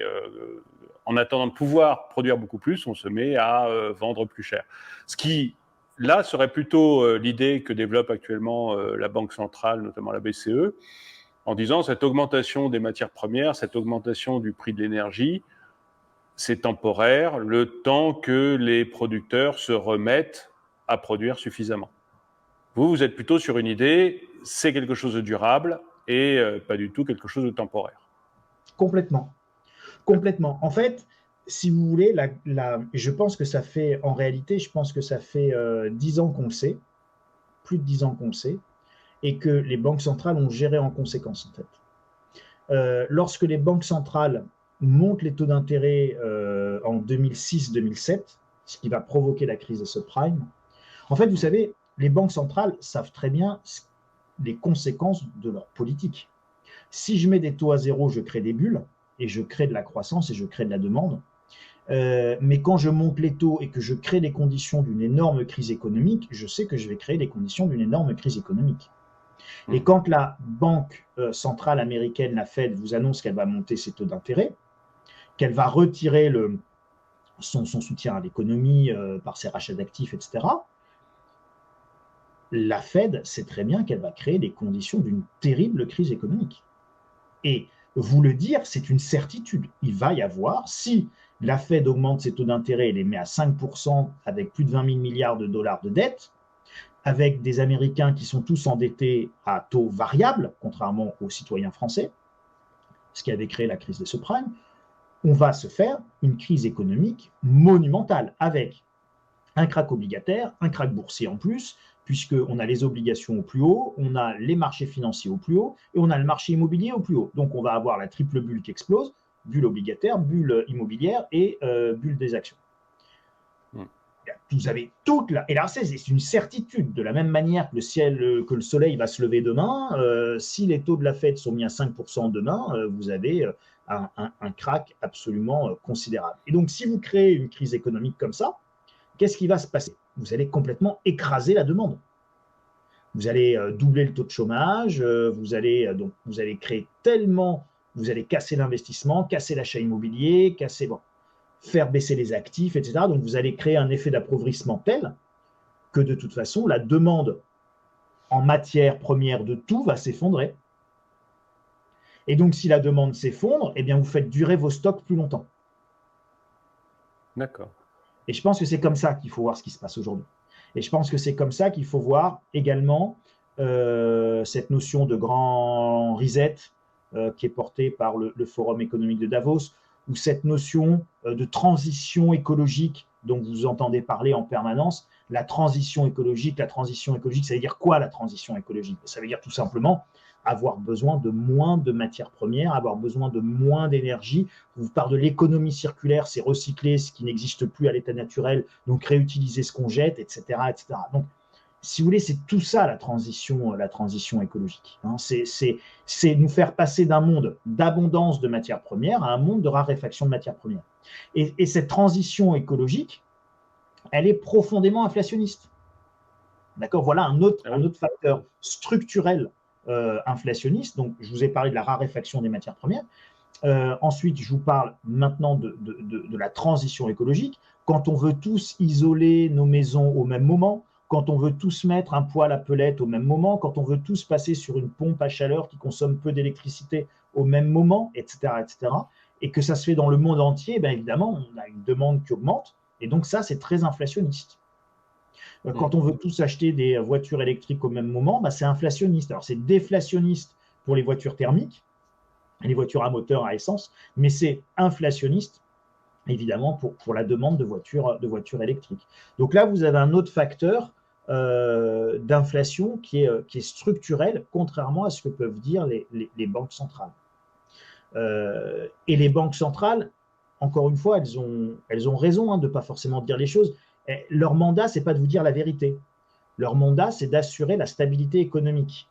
en attendant de pouvoir produire beaucoup plus, on se met à vendre plus cher. Ce qui, là, serait plutôt l'idée que développe actuellement la Banque centrale, notamment la BCE, en disant cette augmentation des matières premières, cette augmentation du prix de l'énergie, c'est temporaire, le temps que les producteurs se remettent à produire suffisamment. Vous êtes plutôt sur une idée, c'est quelque chose de durable et pas du tout quelque chose de temporaire. Complètement. Complètement. En fait, si vous voulez, je pense que ça fait, en réalité, je pense que ça fait 10 ans qu'on le sait, plus de 10 ans qu'on le sait, et que les banques centrales ont géré en conséquence, en fait. Lorsque les banques centrales montent les taux d'intérêt en 2006-2007, ce qui va provoquer la crise des subprimes, en fait, vous savez, les banques centrales savent très bien les conséquences de leur politique. Si je mets des taux à zéro, je crée des bulles, et je crée de la croissance et je crée de la demande. Mais quand je monte les taux et que je crée les conditions d'une énorme crise économique, je sais que je vais créer les conditions d'une énorme crise économique. Et quand la banque centrale américaine, la Fed, vous annonce qu'elle va monter ses taux d'intérêt, qu'elle va retirer son soutien à l'économie par ses rachats d'actifs, etc., la Fed sait très bien qu'elle va créer les conditions d'une terrible crise économique. Et vous le dire, c'est une certitude. Il va y avoir, si la Fed augmente ses taux d'intérêt et les met à 5% avec plus de 20 000 milliards de dollars de dette, avec des Américains qui sont tous endettés à taux variable, contrairement aux citoyens français, ce qui avait créé la crise des subprimes, on va se faire une crise économique monumentale, avec un krach obligataire, un krach boursier en plus, puisqu'on a les obligations au plus haut, on a les marchés financiers au plus haut, et on a le marché immobilier au plus haut. Donc on va avoir la triple bulle qui explose, bulle obligataire, bulle immobilière et bulle des actions. Vous avez toute la... Et là, c'est une certitude. De la même manière que le soleil va se lever demain, si les taux de la Fed sont mis à 5% demain, vous avez un krach absolument considérable. Et donc, si vous créez une crise économique comme ça, qu'est-ce qui va se passer? Vous allez complètement écraser la demande. Vous allez doubler le taux de chômage, vous allez créer tellement, vous allez casser l'investissement, casser l'achat immobilier, faire baisser les actifs, etc. Donc vous allez créer un effet d'appauvrissement tel que de toute façon, la demande en matière première de tout va s'effondrer. Et donc si la demande s'effondre, eh bien vous faites durer vos stocks plus longtemps. D'accord. Et je pense que c'est comme ça qu'il faut voir ce qui se passe aujourd'hui. Et je pense que c'est comme ça qu'il faut voir également cette notion de grand reset qui est portée par le Forum économique de Davos, ou cette notion de transition écologique dont vous entendez parler en permanence. La transition écologique, ça veut dire quoi la transition écologique? Ça veut dire tout simplement avoir besoin de moins de matières premières, avoir besoin de moins d'énergie. On vous parle de l'économie circulaire, c'est recycler ce qui n'existe plus à l'état naturel, donc réutiliser ce qu'on jette, etc., etc. Donc, si vous voulez, c'est tout ça la transition écologique. Hein. C'est nous faire passer d'un monde d'abondance de matières premières à un monde de raréfaction de matières premières. Et cette transition écologique, elle est profondément inflationniste. D'accord? Voilà un autre facteur structurel inflationniste. Donc, je vous ai parlé de la raréfaction des matières premières. Ensuite, je vous parle maintenant de la transition écologique. Quand on veut tous isoler nos maisons au même moment, quand on veut tous mettre un poêle à pellets au même moment, quand on veut tous passer sur une pompe à chaleur qui consomme peu d'électricité au même moment, etc., etc., et que ça se fait dans le monde entier, bien évidemment, on a une demande qui augmente, et donc ça, c'est très inflationniste. Quand on veut tous acheter des voitures électriques au même moment, c'est inflationniste. Alors, c'est déflationniste pour les voitures thermiques, les voitures à moteur à essence, mais c'est inflationniste, évidemment, pour la demande de voitures électriques. Donc là, vous avez un autre facteur d'inflation qui est structurel, contrairement à ce que peuvent dire les banques centrales. Et les banques centrales, encore une fois, elles ont raison de ne pas forcément dire les choses. Leur mandat, ce n'est pas de vous dire la vérité. Leur mandat, c'est d'assurer la stabilité économique.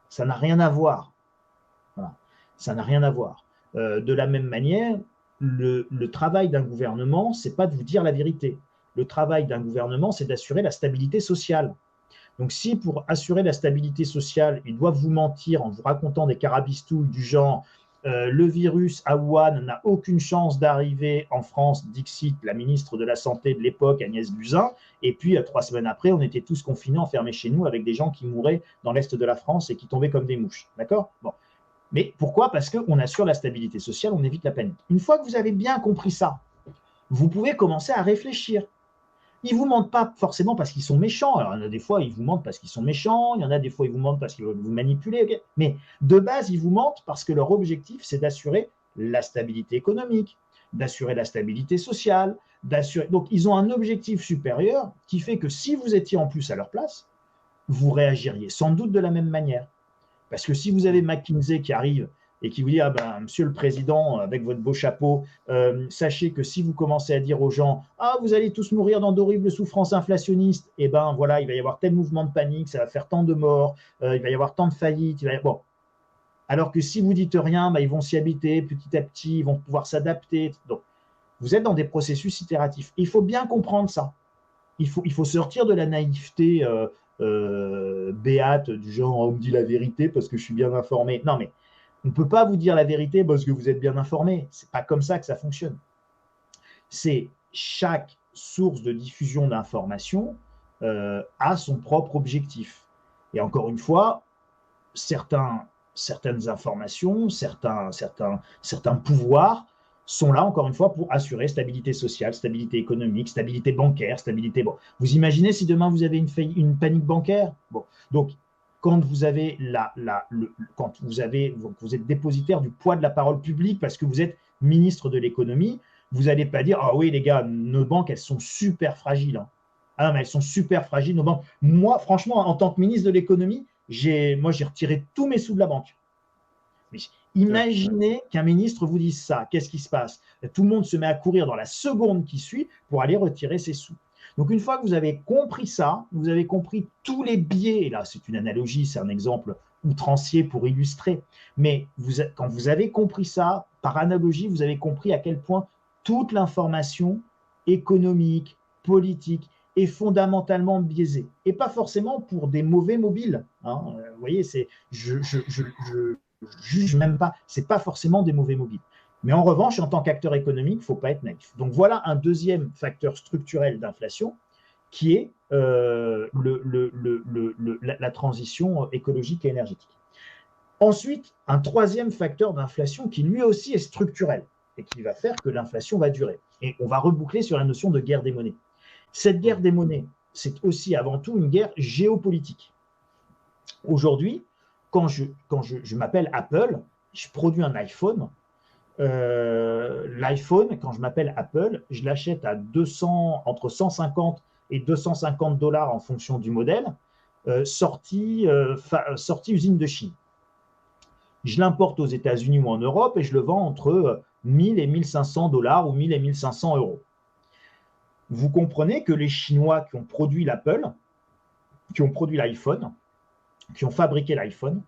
Ça n'a rien à voir. Voilà. Ça n'a rien à voir. De la même manière, le travail d'un gouvernement, ce n'est pas de vous dire la vérité. Le travail d'un gouvernement, c'est d'assurer la stabilité sociale. Donc, si pour assurer la stabilité sociale, ils doivent vous mentir en vous racontant des carabistouilles du genre le virus à Wuhan n'a aucune chance d'arriver en France, dixit la ministre de la Santé de l'époque, Agnès Buzyn, et puis 3 semaines après, on était tous confinés, enfermés chez nous, avec des gens qui mouraient dans l'Est de la France et qui tombaient comme des mouches. D'accord ? Bon. Mais pourquoi ? Parce qu'on assure la stabilité sociale, on évite la panique. Une fois que vous avez bien compris ça, vous pouvez commencer à réfléchir. Ils ne vous mentent pas forcément parce qu'ils sont méchants. Alors, il y en a des fois, ils vous mentent parce qu'ils sont méchants. Il y en a des fois, ils vous mentent parce qu'ils veulent vous manipuler. Okay, mais de base, ils vous mentent parce que leur objectif, c'est d'assurer la stabilité économique, d'assurer la stabilité sociale, d'assurer. Donc, ils ont un objectif supérieur qui fait que si vous étiez en plus à leur place, vous réagiriez sans doute de la même manière. Parce que si vous avez McKinsey qui arrive et qui vous dit, Monsieur le Président, avec votre beau chapeau, sachez que si vous commencez à dire aux gens, vous allez tous mourir dans d'horribles souffrances inflationnistes, voilà, il va y avoir tel mouvement de panique, ça va faire tant de morts, il va y avoir tant de faillites. Bon. Alors que si vous dites rien, ils vont s'y habiter petit à petit, ils vont pouvoir s'adapter. Donc, vous êtes dans des processus itératifs. Il faut bien comprendre ça. Il faut sortir de la naïveté béate, du genre, on me dit la vérité parce que je suis bien informé. Non, mais on ne peut pas vous dire la vérité parce que vous êtes bien informé. Ce n'est pas comme ça que ça fonctionne. C'est chaque source de diffusion d'informations a son propre objectif. Et encore une fois, certaines informations, certains pouvoirs sont là, encore une fois, pour assurer stabilité sociale, stabilité économique, stabilité bancaire, stabilité… Bon. Vous imaginez si demain vous avez une panique bancaire ? Bon. Donc, quand vous avez quand vous êtes dépositaire du poids de la parole publique parce que vous êtes ministre de l'économie, vous n'allez pas dire « Ah oui, les gars, nos banques, elles sont super fragiles. Hein. Ah, mais elles sont super fragiles, nos banques. » Moi, franchement, en tant que ministre de l'économie, j'ai retiré tous mes sous de la banque. Mais imaginez qu'un ministre vous dise ça. Qu'est-ce qui se passe ? Tout le monde se met à courir dans la seconde qui suit pour aller retirer ses sous. Donc, une fois que vous avez compris ça, vous avez compris tous les biais, et là, c'est une analogie, c'est un exemple outrancier pour illustrer, mais quand vous avez compris ça, par analogie, vous avez compris à quel point toute l'information économique, politique, est fondamentalement biaisée. Et pas forcément pour des mauvais mobiles. Hein. Vous voyez, je juge même pas, c'est pas forcément des mauvais mobiles. Mais en revanche, en tant qu'acteur économique, il ne faut pas être naïf. Donc voilà un deuxième facteur structurel d'inflation qui est la transition écologique et énergétique. Ensuite, un troisième facteur d'inflation qui lui aussi est structurel et qui va faire que l'inflation va durer. Et on va reboucler sur la notion de guerre des monnaies. Cette guerre des monnaies, c'est aussi avant tout une guerre géopolitique. Aujourd'hui, quand je m'appelle Apple, je produis un iPhone. L'iPhone, quand je m'appelle Apple, je l'achète à entre 150 et 250 $ en fonction du modèle, sorti usine de Chine. Je l'importe aux États-Unis ou en Europe et je le vends entre 1000 et 1500 $ ou 1000 et 1500 €. Vous comprenez que les Chinois qui ont produit l'Apple, qui ont produit l'iPhone, qui ont fabriqué l'iPhone,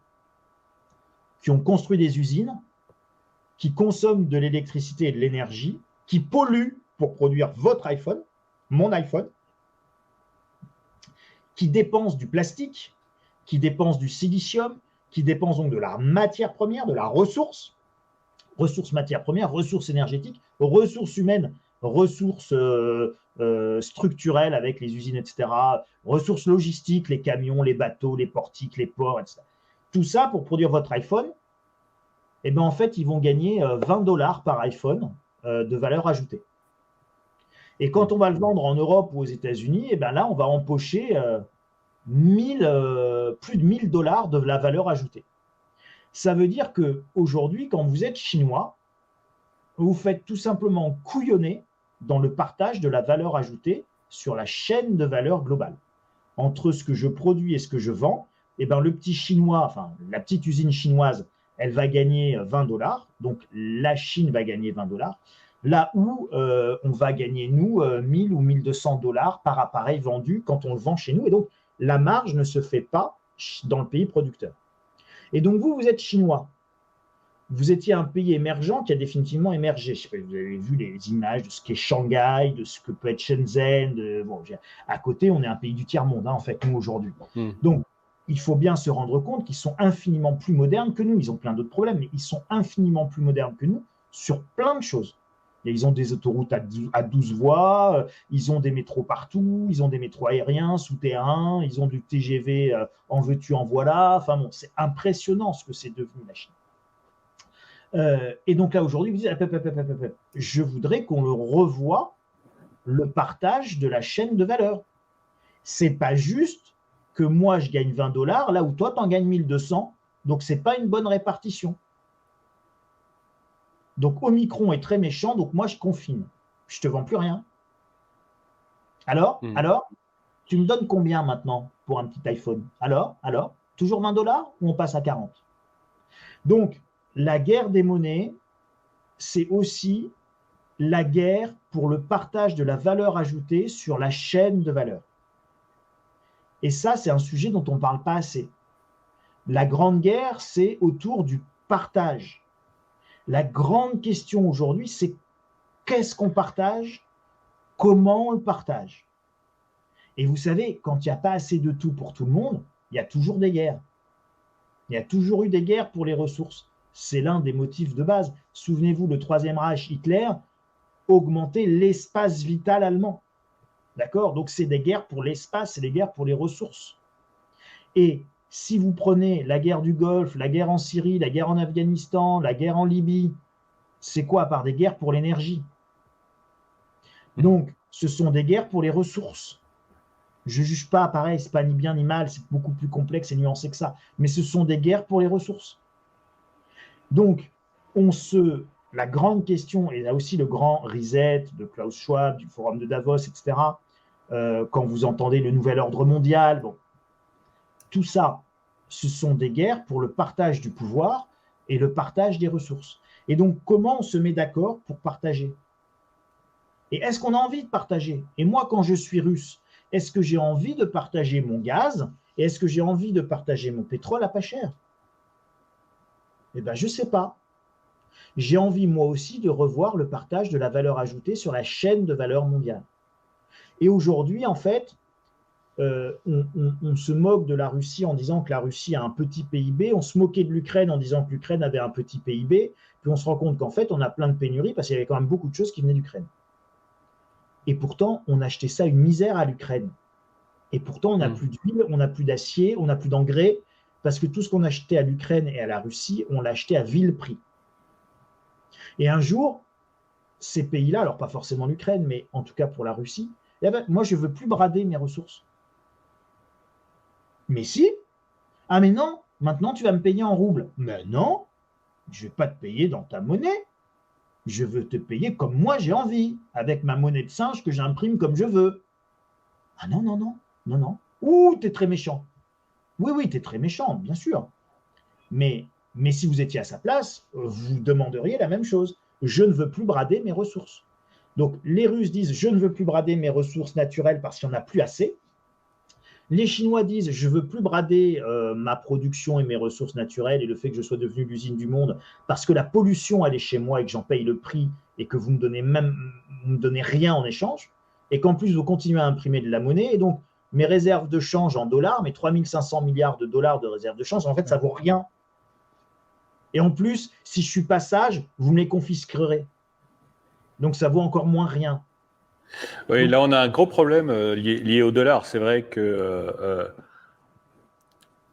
qui ont construit des usines, qui consomment de l'électricité et de l'énergie, qui polluent pour produire votre iPhone, mon iPhone, qui dépensent du plastique, qui dépensent du silicium, qui dépensent donc de la matière première, de la ressources matières premières, ressources énergétiques, ressources humaines, ressources structurelles avec les usines, etc., ressources logistiques, les camions, les bateaux, les portiques, les ports, etc. Tout ça pour produire votre iPhone, eh ben, en fait, ils vont gagner 20 $ par iPhone de valeur ajoutée. Et quand on va le vendre en Europe ou aux États-Unis, eh ben là, on va empocher plus de 1000 $ de la valeur ajoutée. Ça veut dire qu'aujourd'hui, quand vous êtes chinois, vous faites tout simplement couillonner dans le partage de la valeur ajoutée sur la chaîne de valeur globale. Entre ce que je produis et ce que je vends, eh ben, le petit chinois, enfin la petite usine chinoise, elle va gagner 20 $, donc la Chine va gagner 20 $, là où on va gagner, nous, 1000 ou 1200 $ par appareil vendu quand on le vend chez nous. Et donc, la marge ne se fait pas dans le pays producteur. Et donc, vous êtes chinois. Vous étiez un pays émergent qui a définitivement émergé. Je sais pas, vous avez vu les images de ce qu'est Shanghai, de ce que peut être Shenzhen. À côté, on est un pays du tiers-monde, en fait, nous, aujourd'hui. Donc, il faut bien se rendre compte qu'ils sont infiniment plus modernes que nous. Ils ont plein d'autres problèmes, mais ils sont infiniment plus modernes que nous sur plein de choses. Et ils ont des autoroutes à 12 voies, ils ont des métros partout, ils ont des métros aériens, souterrains, ils ont du TGV en veux-tu, en voilà. Enfin bon, c'est impressionnant ce que c'est devenu la Chine. Et donc là, aujourd'hui, vous dites, je voudrais qu'on le revoie, le partage de la chaîne de valeur. C'est pas juste que moi, je gagne 20 $ là où toi, tu en gagnes 1200. Donc, ce n'est pas une bonne répartition. Donc, Omicron est très méchant, donc moi, je confine. Je ne te vends plus rien. Alors, tu me donnes combien maintenant pour un petit iPhone? Alors, toujours 20 $ ou on passe à 40? Donc, la guerre des monnaies, c'est aussi la guerre pour le partage de la valeur ajoutée sur la chaîne de valeur. Et ça, c'est un sujet dont on ne parle pas assez. La grande guerre, c'est autour du partage. La grande question aujourd'hui, c'est qu'est-ce qu'on partage? Comment on le partage? Et vous savez, quand il n'y a pas assez de tout pour tout le monde, il y a toujours des guerres. Il y a toujours eu des guerres pour les ressources. C'est l'un des motifs de base. Souvenez-vous, le Troisième Reich, Hitler, augmentait l'espace vital allemand. D'accord? Donc, c'est des guerres pour l'espace, c'est des guerres pour les ressources. Et si vous prenez la guerre du Golfe, la guerre en Syrie, la guerre en Afghanistan, la guerre en Libye, c'est quoi à part des guerres pour l'énergie? Donc, ce sont des guerres pour les ressources. Je ne juge pas, pareil, ce n'est pas ni bien ni mal, c'est beaucoup plus complexe et nuancé que ça. Mais ce sont des guerres pour les ressources. Donc, la grande question, et là aussi le grand reset de Klaus Schwab, du forum de Davos, etc., quand vous entendez le nouvel ordre mondial, bon, tout ça, ce sont des guerres pour le partage du pouvoir et le partage des ressources. Et donc, comment on se met d'accord pour partager? Et est-ce qu'on a envie de partager? Et moi, quand je suis russe, est-ce que j'ai envie de partager mon gaz? Et est-ce que j'ai envie de partager mon pétrole à pas cher? Eh bien, je ne sais pas. J'ai envie, moi aussi, de revoir le partage de la valeur ajoutée sur la chaîne de valeur mondiale. Et aujourd'hui, en fait, on se moque de la Russie en disant que la Russie a un petit PIB. On se moquait de l'Ukraine en disant que l'Ukraine avait un petit PIB. Puis on se rend compte qu'en fait, on a plein de pénuries parce qu'il y avait quand même beaucoup de choses qui venaient d'Ukraine. Et pourtant, on achetait ça une misère à l'Ukraine. Et pourtant, on n'a plus d'huile, on n'a plus d'acier, on n'a plus d'engrais, parce que tout ce qu'on achetait à l'Ukraine et à la Russie, on l'achetait à vil prix. Et un jour, ces pays-là, alors pas forcément l'Ukraine, mais en tout cas pour la Russie, eh ben, moi, je ne veux plus brader mes ressources. Mais si. Ah mais non, maintenant tu vas me payer en roubles. Mais non, je ne vais pas te payer dans ta monnaie. Je veux te payer comme moi j'ai envie, avec ma monnaie de singe que j'imprime comme je veux. Ah non, non, non, non, non. Ouh, t'es très méchant. Oui, t'es très méchant, bien sûr. Mais si vous étiez à sa place, vous demanderiez la même chose. Je ne veux plus brader mes ressources. Donc, les Russes disent, je ne veux plus brader mes ressources naturelles parce qu'il n'y en a plus assez. Les Chinois disent, je ne veux plus brader ma production et mes ressources naturelles et le fait que je sois devenu l'usine du monde parce que la pollution, elle est chez moi et que j'en paye le prix et que vous me donnez rien en échange. Et qu'en plus, vous continuez à imprimer de la monnaie. Et donc, mes réserves de change en dollars, mes 3500 milliards de dollars de réserves de change, en fait, ça ne vaut rien. Et en plus, si je ne suis pas sage, vous me les confisquerez. Donc, ça vaut encore moins rien. Oui, là on a un gros problème lié au dollar. C'est vrai que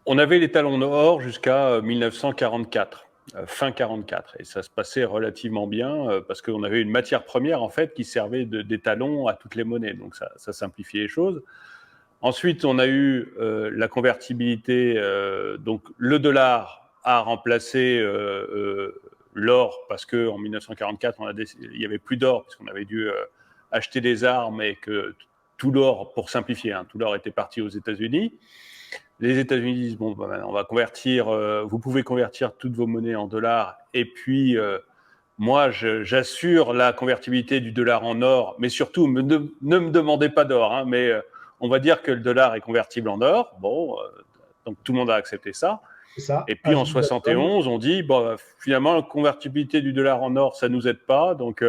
on avait les talons or jusqu'à 1944, fin 44, et ça se passait relativement bien parce qu'on avait une matière première en fait qui servait d'étalon à toutes les monnaies, donc ça simplifiait les choses. Ensuite, on a eu la convertibilité, donc le dollar a remplacé l'or parce que en 1944, il y avait plus d'or puisqu'on avait dû acheter des armes et que tout l'or, pour simplifier, hein, tout l'or était parti aux États-Unis. Les États-Unis disent bon, bah, on va convertir, vous pouvez convertir toutes vos monnaies en dollars, et puis moi, j'assure la convertibilité du dollar en or, mais surtout, ne me demandez pas d'or, hein, mais on va dire que le dollar est convertible en or. Bon, donc tout le monde a accepté ça. C'est ça, Et puis en ajoute de la com. 71, on dit bon, finalement, la convertibilité du dollar en or, ça nous aide pas, donc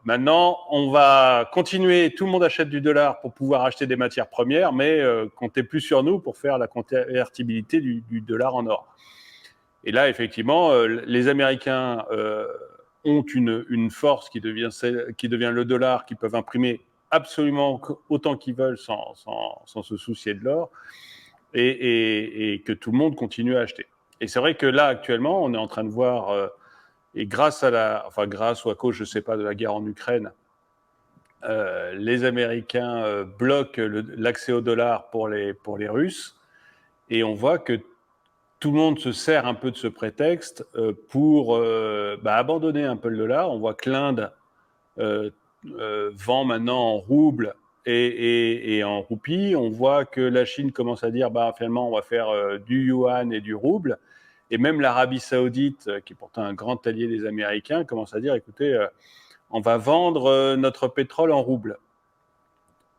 maintenant, on va continuer, tout le monde achète du dollar pour pouvoir acheter des matières premières, mais comptez plus sur nous pour faire la convertibilité du dollar en or. Et là, effectivement, les Américains ont une force qui devient le dollar, qui peuvent imprimer absolument autant qu'ils veulent sans se soucier de l'or, et que tout le monde continue à acheter. Et c'est vrai que là, actuellement, on est en train de voir... et grâce ou à cause, je ne sais pas, de la guerre en Ukraine, les Américains bloquent l'accès au dollar pour les Russes. Et on voit que tout le monde se sert un peu de ce prétexte pour abandonner un peu le dollar. On voit que l'Inde vend maintenant en roubles et en roupies. On voit que la Chine commence à dire finalement, on va faire du yuan et du rouble. Et même l'Arabie Saoudite, qui est pourtant un grand allié des Américains, commence à dire écoutez, on va vendre notre pétrole en rouble.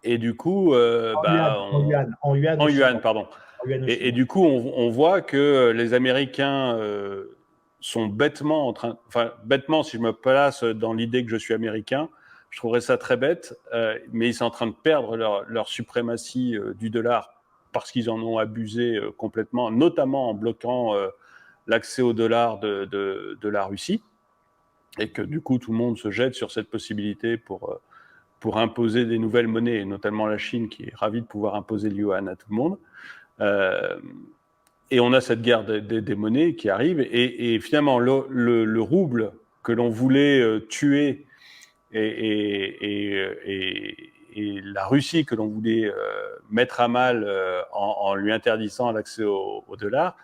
Et du coup, En yuan en aussi. yuan, pardon. En yuan aussi. Et du coup, on voit que les Américains sont bêtement bêtement, si je me place dans l'idée que je suis américain, je trouverais ça très bête, mais ils sont en train de perdre leur suprématie du dollar parce qu'ils en ont abusé complètement, notamment en bloquant l'accès au dollar de la Russie, et que du coup tout le monde se jette sur cette possibilité pour imposer des nouvelles monnaies, et notamment la Chine qui est ravie de pouvoir imposer le yuan à tout le monde. Et on a cette guerre des monnaies qui arrive, et finalement le rouble que l'on voulait tuer et la Russie que l'on voulait mettre à mal en lui interdisant l'accès au dollar,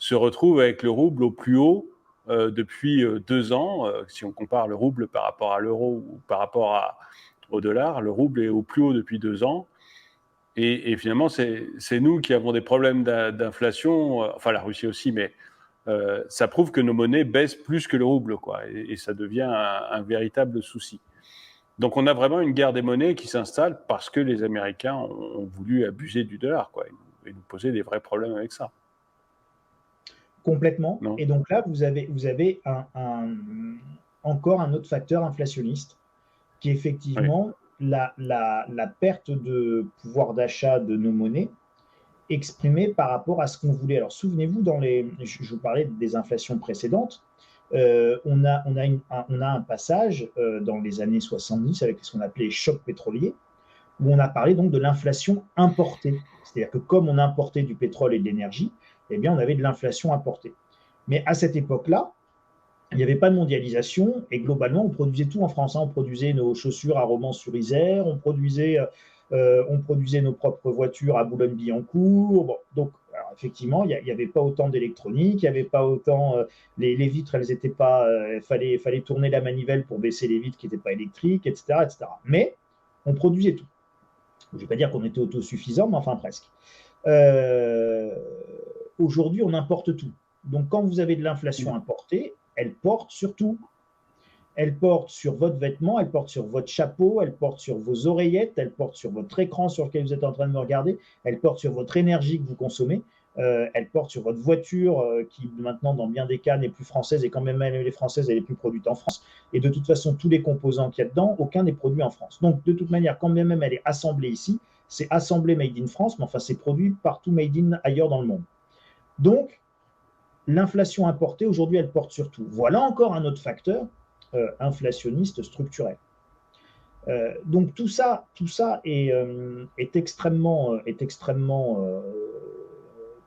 se retrouve avec le rouble au plus haut depuis 2 ans. Si on compare le rouble par rapport à l'euro ou par rapport au dollar, le rouble est au plus haut depuis 2 ans. Et finalement, c'est nous qui avons des problèmes d'inflation, enfin la Russie aussi, mais ça prouve que nos monnaies baissent plus que le rouble, quoi, et ça devient un véritable souci. Donc on a vraiment une guerre des monnaies qui s'installe parce que les Américains ont voulu abuser du dollar, quoi, et nous poser des vrais problèmes avec ça. Complètement. Non. Et donc là, vous avez encore un autre facteur inflationniste qui est Oui. effectivement la perte de pouvoir d'achat de nos monnaies exprimée par rapport à ce qu'on voulait. Alors souvenez-vous, je vous parlais des inflations précédentes, on a un passage dans les années 70 avec ce qu'on appelait les chocs pétroliers, où on a parlé donc de l'inflation importée. C'est-à-dire que comme on importait du pétrole et de l'énergie, eh bien, on avait de l'inflation importée. Mais à cette époque-là, il n'y avait pas de mondialisation et globalement, on produisait tout en France. On produisait nos chaussures à Romans-sur-Isère, on produisait nos propres voitures à Boulogne-Billancourt. Bon, donc, alors, effectivement, il n'y avait pas autant d'électronique, il n'y avait pas autant. Les vitres, elles n'étaient pas. Fallait tourner la manivelle pour baisser les vitres qui n'étaient pas électriques, etc., etc. Mais on produisait tout. Je ne vais pas dire qu'on était autosuffisant, mais enfin presque. Aujourd'hui, on importe tout. Donc, quand vous avez de l'inflation importée, elle porte sur tout. Elle porte sur votre vêtement, elle porte sur votre chapeau, elle porte sur vos oreillettes, elle porte sur votre écran sur lequel vous êtes en train de me regarder, elle porte sur votre énergie que vous consommez, elle porte sur votre voiture qui maintenant dans bien des cas n'est plus française, et quand même elle est française, elle est plus produite en France. Et de toute façon, tous les composants qu'il y a dedans, aucun n'est produit en France. Donc de toute manière, quand bien même elle est assemblée ici, c'est assemblé made in France, mais enfin c'est produit partout made in ailleurs dans le monde. Donc l'inflation importée aujourd'hui, elle porte sur tout. Voilà encore un autre facteur inflationniste structurel. Donc tout ça est extrêmement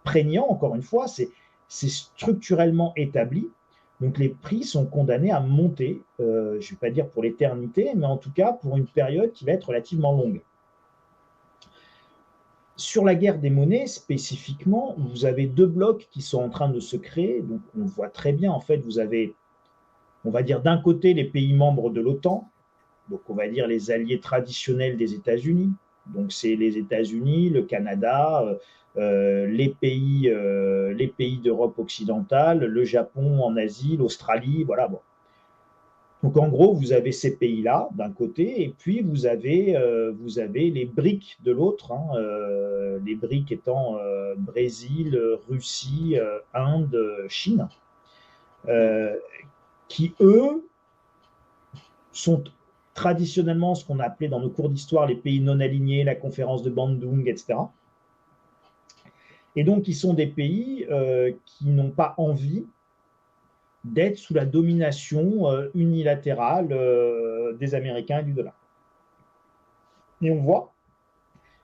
prégnant, encore une fois, c'est structurellement établi. Donc les prix sont condamnés à monter, je ne vais pas dire pour l'éternité, mais en tout cas pour une période qui va être relativement longue. Sur la guerre des monnaies, spécifiquement, vous avez deux blocs qui sont en train de se créer. Donc on voit très bien, en fait, vous avez, on va dire d'un côté les pays membres de l'OTAN, donc on va dire les alliés traditionnels des États-Unis. Donc c'est les États-Unis, le Canada, les pays d'Europe occidentale, le Japon en Asie, l'Australie, voilà. Bon. Donc en gros, vous avez ces pays-là d'un côté, et puis vous avez les BRIC de l'autre, hein, les BRIC étant Brésil, Russie, Inde, Chine, qui eux sont traditionnellement ce qu'on a appelé dans nos cours d'histoire les pays non alignés, la conférence de Bandung, etc. Et donc, ils sont des pays qui n'ont pas envie d'être sous la domination unilatérale des Américains et du dollar. Et on voit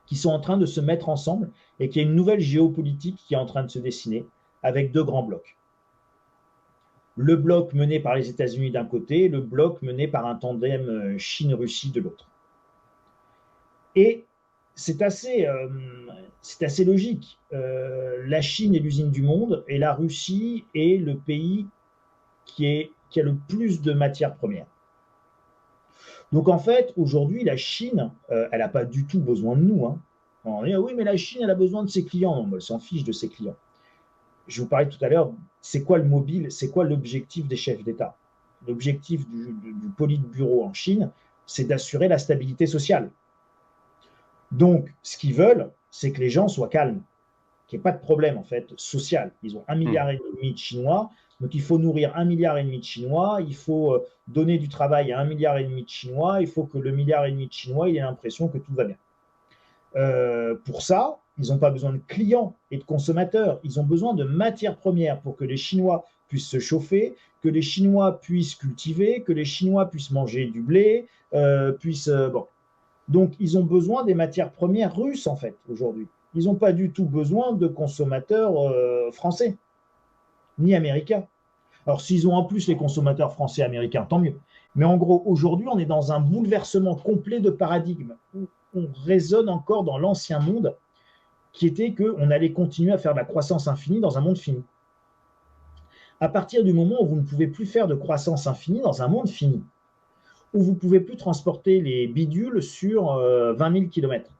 qu'ils sont en train de se mettre ensemble et qu'il y a une nouvelle géopolitique qui est en train de se dessiner avec deux grands blocs. Le bloc mené par les États-Unis d'un côté, le bloc mené par un tandem Chine-Russie de l'autre. Et c'est assez logique. La Chine est l'usine du monde et la Russie est le pays qui a le plus de matières premières. Donc en fait, aujourd'hui, la Chine, elle n'a pas du tout besoin de nous. Hein. On dit, oui, mais la Chine, elle a besoin de ses clients. Non, elle s'en fiche de ses clients. Je vous parlais tout à l'heure, c'est quoi le mobile, c'est quoi l'objectif des chefs d'État? L'objectif du Politburo en Chine, c'est d'assurer la stabilité sociale. Donc, ce qu'ils veulent, c'est que les gens soient calmes, qu'il n'y ait pas de problème en fait social. Ils ont 1,5 milliard de Chinois, donc il faut nourrir 1,5 milliard de Chinois, il faut donner du travail à 1,5 milliard de Chinois, il faut que le 1,5 milliard de Chinois ait l'impression que tout va bien. Pour ça, ils n'ont pas besoin de clients et de consommateurs, ils ont besoin de matières premières pour que les Chinois puissent se chauffer, que les Chinois puissent cultiver, que les Chinois puissent manger du blé, bon. Donc, ils ont besoin des matières premières russes, en fait, aujourd'hui. Ils n'ont pas du tout besoin de consommateurs français, ni américains. Alors, s'ils ont en plus les consommateurs français et américains, tant mieux. Mais en gros, aujourd'hui, on est dans un bouleversement complet de paradigme. On résonne encore dans l'ancien monde, qui était qu'on allait continuer à faire de la croissance infinie dans un monde fini. À partir du moment où vous ne pouvez plus faire de croissance infinie dans un monde fini, où vous ne pouvez plus transporter les bidules sur 20 000 km.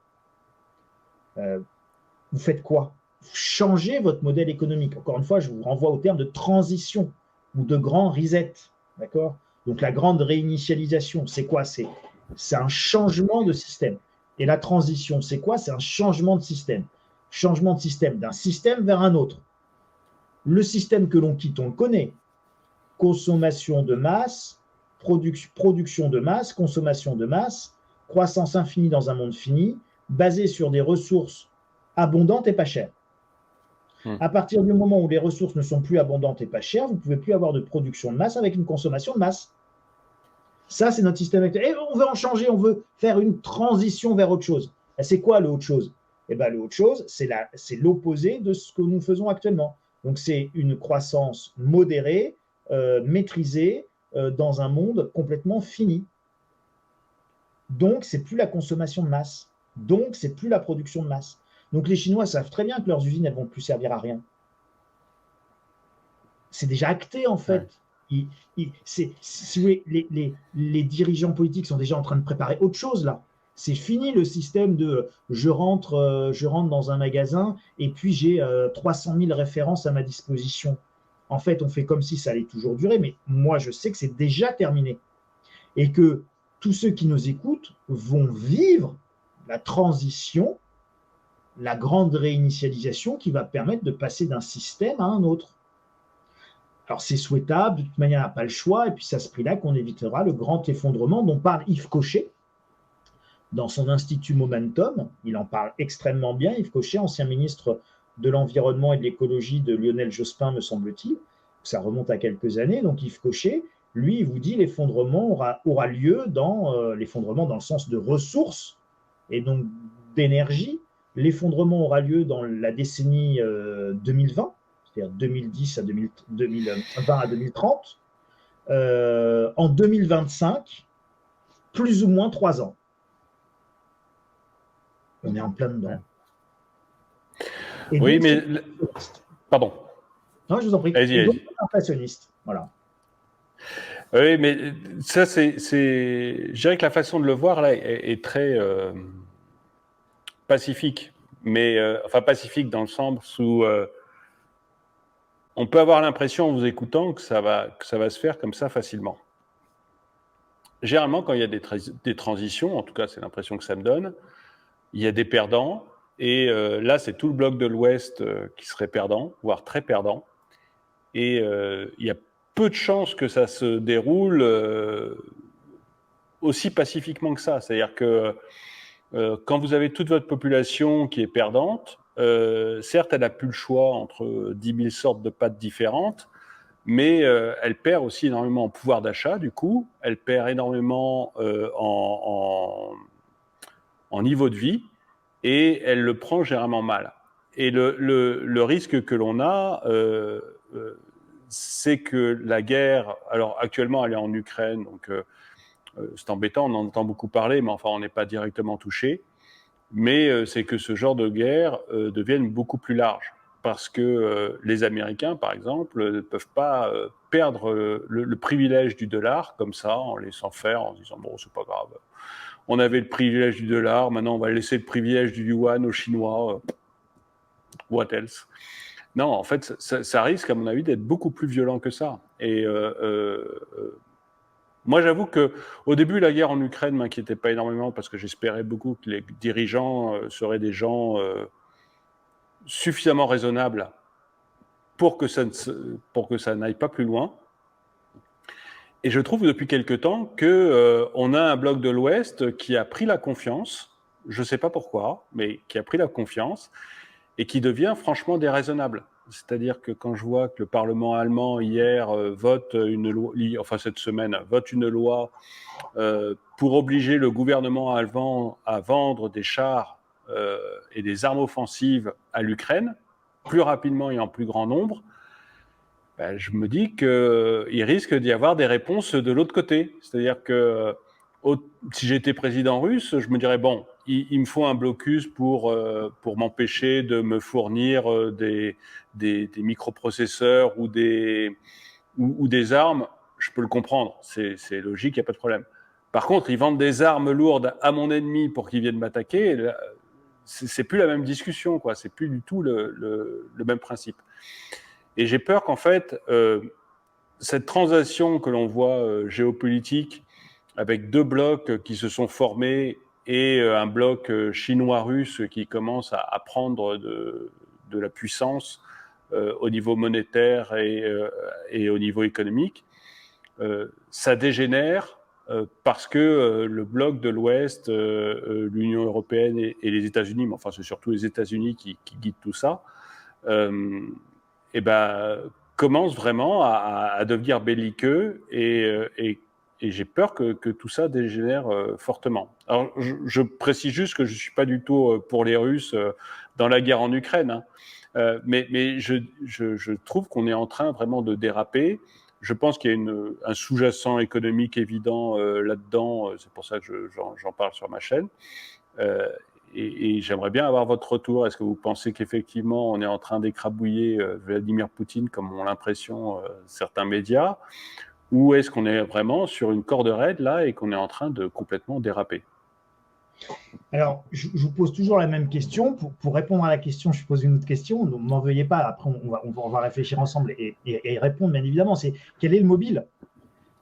Vous faites quoi? Vous changez votre modèle économique. Encore une fois, je vous renvoie au terme de transition ou de grand reset. D'accord? Donc la grande réinitialisation, c'est quoi? C'est un changement de système. Et la transition, c'est quoi? C'est un changement de système. Changement de système d'un système vers un autre. Le système que l'on quitte, on le connaît. Consommation de masse, production de masse, consommation de masse, croissance infinie dans un monde fini, basé sur des ressources abondantes et pas chères. À partir du moment où les ressources ne sont plus abondantes et pas chères, vous ne pouvez plus avoir de production de masse avec une consommation de masse. Ça, c'est notre système actuel. Et on veut en changer, on veut faire une transition vers autre chose. C'est quoi le autre chose? Eh bien, le autre chose, c'est l'opposé de ce que nous faisons actuellement. Donc, c'est une croissance modérée, maîtrisée, dans un monde complètement fini. Donc, c'est plus la consommation de masse. Donc, c'est plus la production de masse. Donc, les Chinois savent très bien que leurs usines, elles vont plus servir à rien. C'est déjà acté, en fait. Ouais. Les dirigeants politiques sont déjà en train de préparer autre chose, là. C'est fini le système de je rentre dans un magasin et puis j'ai 300 000 références à ma disposition. En fait, on fait comme si ça allait toujours durer, mais moi, je sais que c'est déjà terminé. Et que tous ceux qui nous écoutent vont vivre la transition, la grande réinitialisation qui va permettre de passer d'un système à un autre. Alors, c'est souhaitable, de toute manière, on n'a pas le choix, et puis c'est à ce prix-là qu'on évitera le grand effondrement dont parle Yves Cochet dans son institut Momentum. Il en parle extrêmement bien, Yves Cochet, ancien ministre de l'Environnement et de l'Écologie de Lionel Jospin, me semble-t-il. Ça remonte à quelques années. Donc Yves Cochet, Lui, il vous dit l'effondrement aura lieu l'effondrement dans le sens de ressources et donc d'énergie. L'effondrement aura lieu dans la décennie 2020, c'est-à-dire 2010 à 2020 à 2030. En 2025, plus ou moins 3 ans. On est en plein dedans. Et oui, mais... Pardon. Non, je vous en prie. Allez-y. Inflationniste, voilà. Oui, mais ça, je dirais que la façon de le voir, là, est très pacifique. Mais, enfin, pacifique dans le sens où on peut avoir l'impression, en vous écoutant, que ça va se faire comme ça facilement. Généralement, quand il y a des transitions, en tout cas, c'est l'impression que ça me donne, il y a des perdants. Et là, c'est tout le bloc de l'Ouest qui serait perdant, voire très perdant. Et il y a peu de chances que ça se déroule aussi pacifiquement que ça. C'est-à-dire que quand vous avez toute votre population qui est perdante, certes, elle n'a plus le choix entre 10 000 sortes de pâtes différentes, mais elle perd aussi énormément en pouvoir d'achat, du coup. Elle perd énormément en niveau de vie, et elle le prend généralement mal. Et le risque que l'on a, c'est que la guerre, alors actuellement elle est en Ukraine, donc c'est embêtant, on en entend beaucoup parler, mais enfin on n'est pas directement touché, mais c'est que ce genre de guerre devienne beaucoup plus large, parce que les Américains, par exemple, ne peuvent pas perdre le privilège du dollar comme ça, en laissant faire, en disant bon, c'est pas grave, on avait le privilège du dollar, maintenant on va laisser le privilège du yuan aux Chinois, what else? Non, en fait, ça risque, à mon avis, d'être beaucoup plus violent que ça. Et moi, j'avoue qu'au début, la guerre en Ukraine ne m'inquiétait pas énormément, parce que j'espérais beaucoup que les dirigeants seraient des gens suffisamment raisonnables pour que ça n'aille pas plus loin. Et je trouve depuis quelque temps qu'on a un bloc de l'Ouest qui a pris la confiance, je ne sais pas pourquoi, mais qui a pris la confiance et qui devient franchement déraisonnable. C'est-à-dire que quand je vois que le Parlement allemand hier vote une loi, enfin cette semaine, vote une loi pour obliger le gouvernement allemand à vendre des chars et des armes offensives à l'Ukraine, plus rapidement et en plus grand nombre, ben, je me dis qu'il risque d'y avoir des réponses de l'autre côté. C'est-à-dire que si j'étais président russe, je me dirais, bon, il me faut un blocus pour m'empêcher de me fournir des microprocesseurs ou des armes. Je peux le comprendre, c'est logique, il n'y a pas de problème. Par contre, ils vendent des armes lourdes à mon ennemi pour qu'il vienne m'attaquer. C'est plus la même discussion, quoi. C'est plus du tout le même principe. Et j'ai peur qu'en fait, cette transition que l'on voit géopolitique, avec deux blocs qui se sont formés et un bloc chinois-russe qui commence à prendre de la puissance au niveau monétaire et au niveau économique, ça dégénère parce que le bloc de l'Ouest, l'Union européenne et les États-Unis, mais enfin c'est surtout les États-Unis qui guident tout ça, et ben, commence vraiment à devenir belliqueux et j'ai peur que tout ça dégénère fortement. Alors, je précise juste que je ne suis pas du tout pour les Russes dans la guerre en Ukraine, hein. Mais je trouve qu'on est en train vraiment de déraper. Je pense qu'il y a un sous-jacent économique évident là-dedans, c'est pour ça que j'en parle sur ma chaîne. Et j'aimerais bien avoir votre retour. Est-ce que vous pensez qu'effectivement on est en train d'écrabouiller Vladimir Poutine, comme ont l'impression certains médias, ou est-ce qu'on est vraiment sur une corde raide là et qu'on est en train de complètement déraper? Alors, je vous pose toujours la même question. Pour répondre à la question, je pose une autre question. Ne m'en veuillez pas. Après, on va réfléchir ensemble et répondre, bien évidemment. C'est quel est le mobile?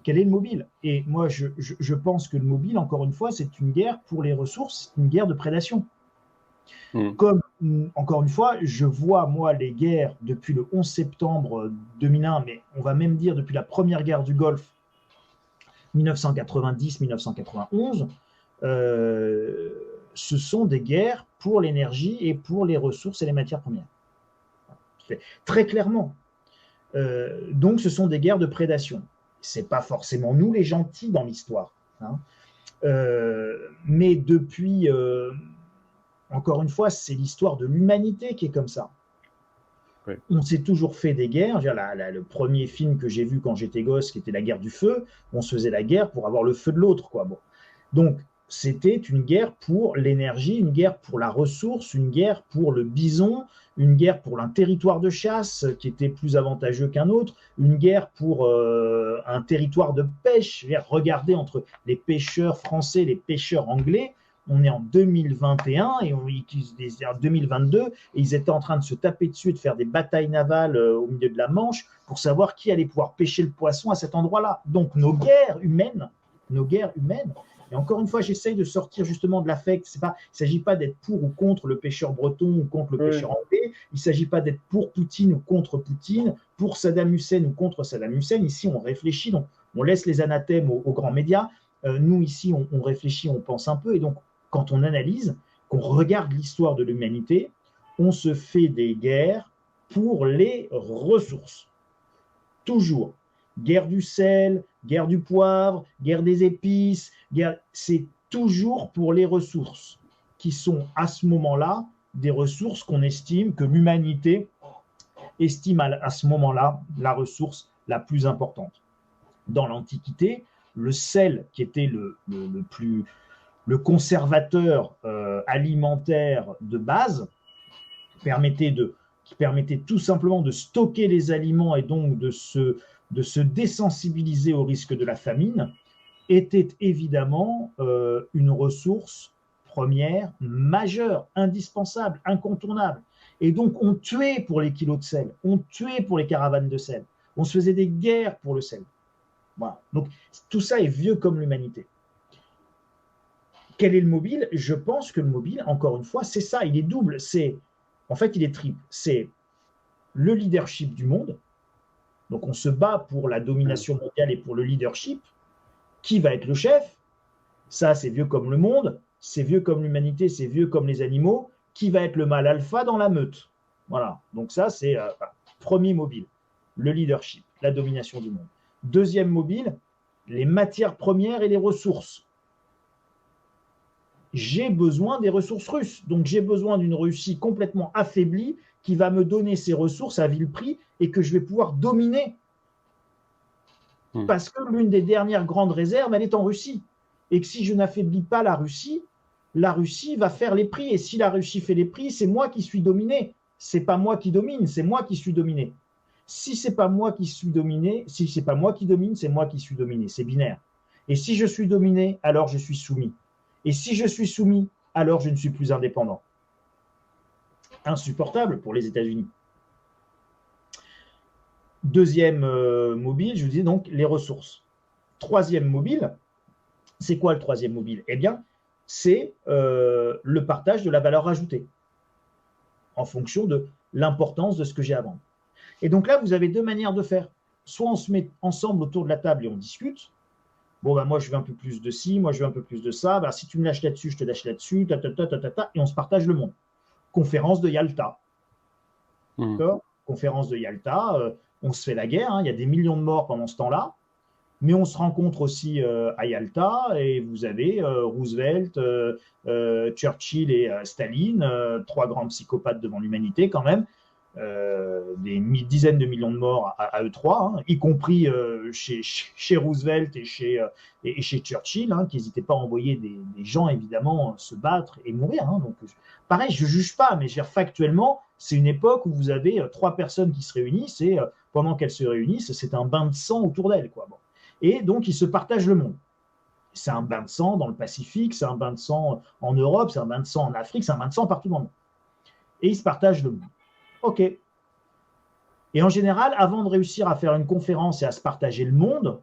Quel est le mobile? Et moi, je pense que le mobile, encore une fois, c'est une guerre pour les ressources, une guerre de prédation. Comme, encore une fois, je vois, moi, les guerres depuis le 11 septembre 2001, mais on va même dire depuis la première guerre du Golfe, 1990-1991, ce sont des guerres pour l'énergie et pour les ressources et les matières premières. Très clairement. Donc, ce sont des guerres de prédation. c'est pas forcément nous les gentils dans l'histoire. Hein. Mais depuis, encore une fois, c'est l'histoire de l'humanité qui est comme ça. Oui. On s'est toujours fait des guerres. Le premier film que j'ai vu quand j'étais gosse, qui était La guerre du feu, on se faisait la guerre pour avoir le feu de l'autre, quoi. Bon. Donc, c'était une guerre pour l'énergie, une guerre pour la ressource, une guerre pour le bison, une guerre pour un territoire de chasse qui était plus avantageux qu'un autre, une guerre pour un territoire de pêche. Regardez entre les pêcheurs français et les pêcheurs anglais, on est en 2021 et en 2022, et ils étaient en train de se taper dessus et de faire des batailles navales au milieu de la Manche pour savoir qui allait pouvoir pêcher le poisson à cet endroit-là. Donc nos guerres humaines, et encore une fois, j'essaye de sortir justement de l'affect. Il ne s'agit pas d'être pour ou contre le pêcheur breton ou contre le pêcheur anglais. Il ne s'agit pas d'être pour Poutine ou contre Poutine, pour Saddam Hussein ou contre Saddam Hussein. Ici, on réfléchit, donc on laisse les anathèmes aux grands médias. Nous, ici, on réfléchit, on pense un peu. Et donc, quand on analyse, qu'on regarde l'histoire de l'humanité, on se fait des guerres pour les ressources. Toujours. Guerre du sel, guerre du poivre, guerre des épices, c'est toujours pour les ressources qui sont à ce moment-là des ressources qu'on estime, que l'humanité estime à ce moment-là la ressource la plus importante. Dans l'Antiquité, le sel, qui était le conservateur alimentaire de base, qui permettait tout simplement de stocker les aliments et donc de se désensibiliser au risque de la famine, était évidemment une ressource première, majeure, indispensable, incontournable. Et donc, on tuait pour les kilos de sel, on tuait pour les caravanes de sel, on se faisait des guerres pour le sel. Voilà. Donc, tout ça est vieux comme l'humanité. Quel est le mobile? Je pense que le mobile, encore une fois, c'est ça, il est double. En fait, il est triple. C'est le leadership du monde. Donc, on se bat pour la domination mondiale et pour le leadership. Qui va être le chef? Ça, c'est vieux comme le monde, c'est vieux comme l'humanité, c'est vieux comme les animaux. Qui va être le mâle alpha dans la meute? Voilà. Donc ça, c'est premier mobile, le leadership, la domination du monde. Deuxième mobile, les matières premières et les ressources. J'ai besoin des ressources russes. Donc, j'ai besoin d'une Russie complètement affaiblie qui va me donner ses ressources à vil prix et que je vais pouvoir dominer. Parce que l'une des dernières grandes réserves, elle est en Russie. Et que si je n'affaiblis pas la Russie va faire les prix. Et si la Russie fait les prix, c'est moi qui suis dominé. C'est pas moi qui domine, c'est moi qui suis dominé. Si c'est pas moi qui suis dominé, si c'est pas moi qui domine, c'est moi qui suis dominé. C'est binaire. Et si je suis dominé, alors je suis soumis. Et si je suis soumis, alors je ne suis plus indépendant. Insupportable pour les États-Unis. Deuxième mobile, je vous disais donc les ressources. Troisième mobile, c'est quoi le troisième mobile? Eh bien, c'est le partage de la valeur ajoutée en fonction de l'importance de ce que j'ai à vendre. Et donc là, vous avez deux manières de faire. Soit on se met ensemble autour de la table et on discute. Bon, ben moi, je veux un peu plus de ci, moi, je veux un peu plus de ça. Ben, si tu me lâches là-dessus, je te lâche là-dessus, et on se partage le monde. Conférence de Yalta. D'accord ? Conférence de Yalta, on se fait la guerre, hein, il y a des millions de morts pendant ce temps-là, mais on se rencontre aussi à Yalta, et vous avez Roosevelt, Churchill et Staline, trois grands psychopathes devant l'humanité quand même, des dizaines de millions de morts à eux trois, hein, y compris chez Roosevelt et chez Churchill, hein, qui n'hésitaient pas à envoyer des gens évidemment se battre et mourir. Hein, donc, pareil, je ne juge pas, mais factuellement, c'est une époque où vous avez trois personnes qui se réunissent et pendant qu'elles se réunissent, c'est un bain de sang autour d'elles, quoi. Bon. Et donc, ils se partagent le monde. C'est un bain de sang dans le Pacifique, c'est un bain de sang en Europe, c'est un bain de sang en Afrique, c'est un bain de sang partout dans le monde. Et ils se partagent le monde. OK. Et en général, avant de réussir à faire une conférence et à se partager le monde,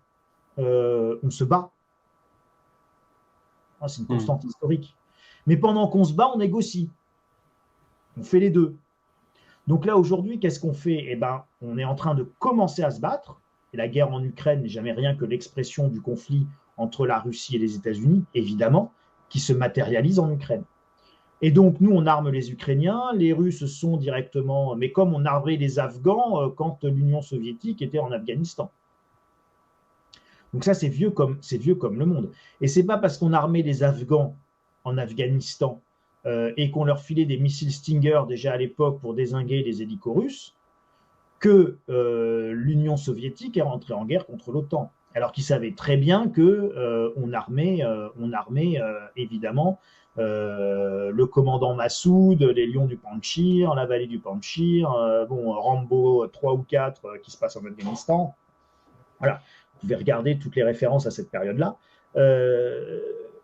on se bat. C'est une constante historique. Mais pendant qu'on se bat, on négocie. On fait les deux. Donc là, aujourd'hui, qu'est-ce qu'on fait? Eh ben, on est en train de commencer à se battre. Et la guerre en Ukraine n'est jamais rien que l'expression du conflit entre la Russie et les États-Unis, évidemment, qui se matérialise en Ukraine. Et donc, nous, on arme les Ukrainiens, les Russes sont directement, mais comme on armait les Afghans quand l'Union soviétique était en Afghanistan. Donc ça, c'est vieux comme le monde. Et c'est pas parce qu'on armait les Afghans en Afghanistan et qu'on leur filait des missiles Stinger déjà à l'époque pour dézinguer les hélicos russes que l'Union soviétique est rentrée en guerre contre l'OTAN. Alors qu'ils savaient très bien qu'on armait évidemment le commandant Massoud, les Lions du Panjshir, la vallée du Panjshir, Rambo 3 ou 4 qui se passe en Afghanistan. Voilà, vous pouvez regarder toutes les références à cette période-là.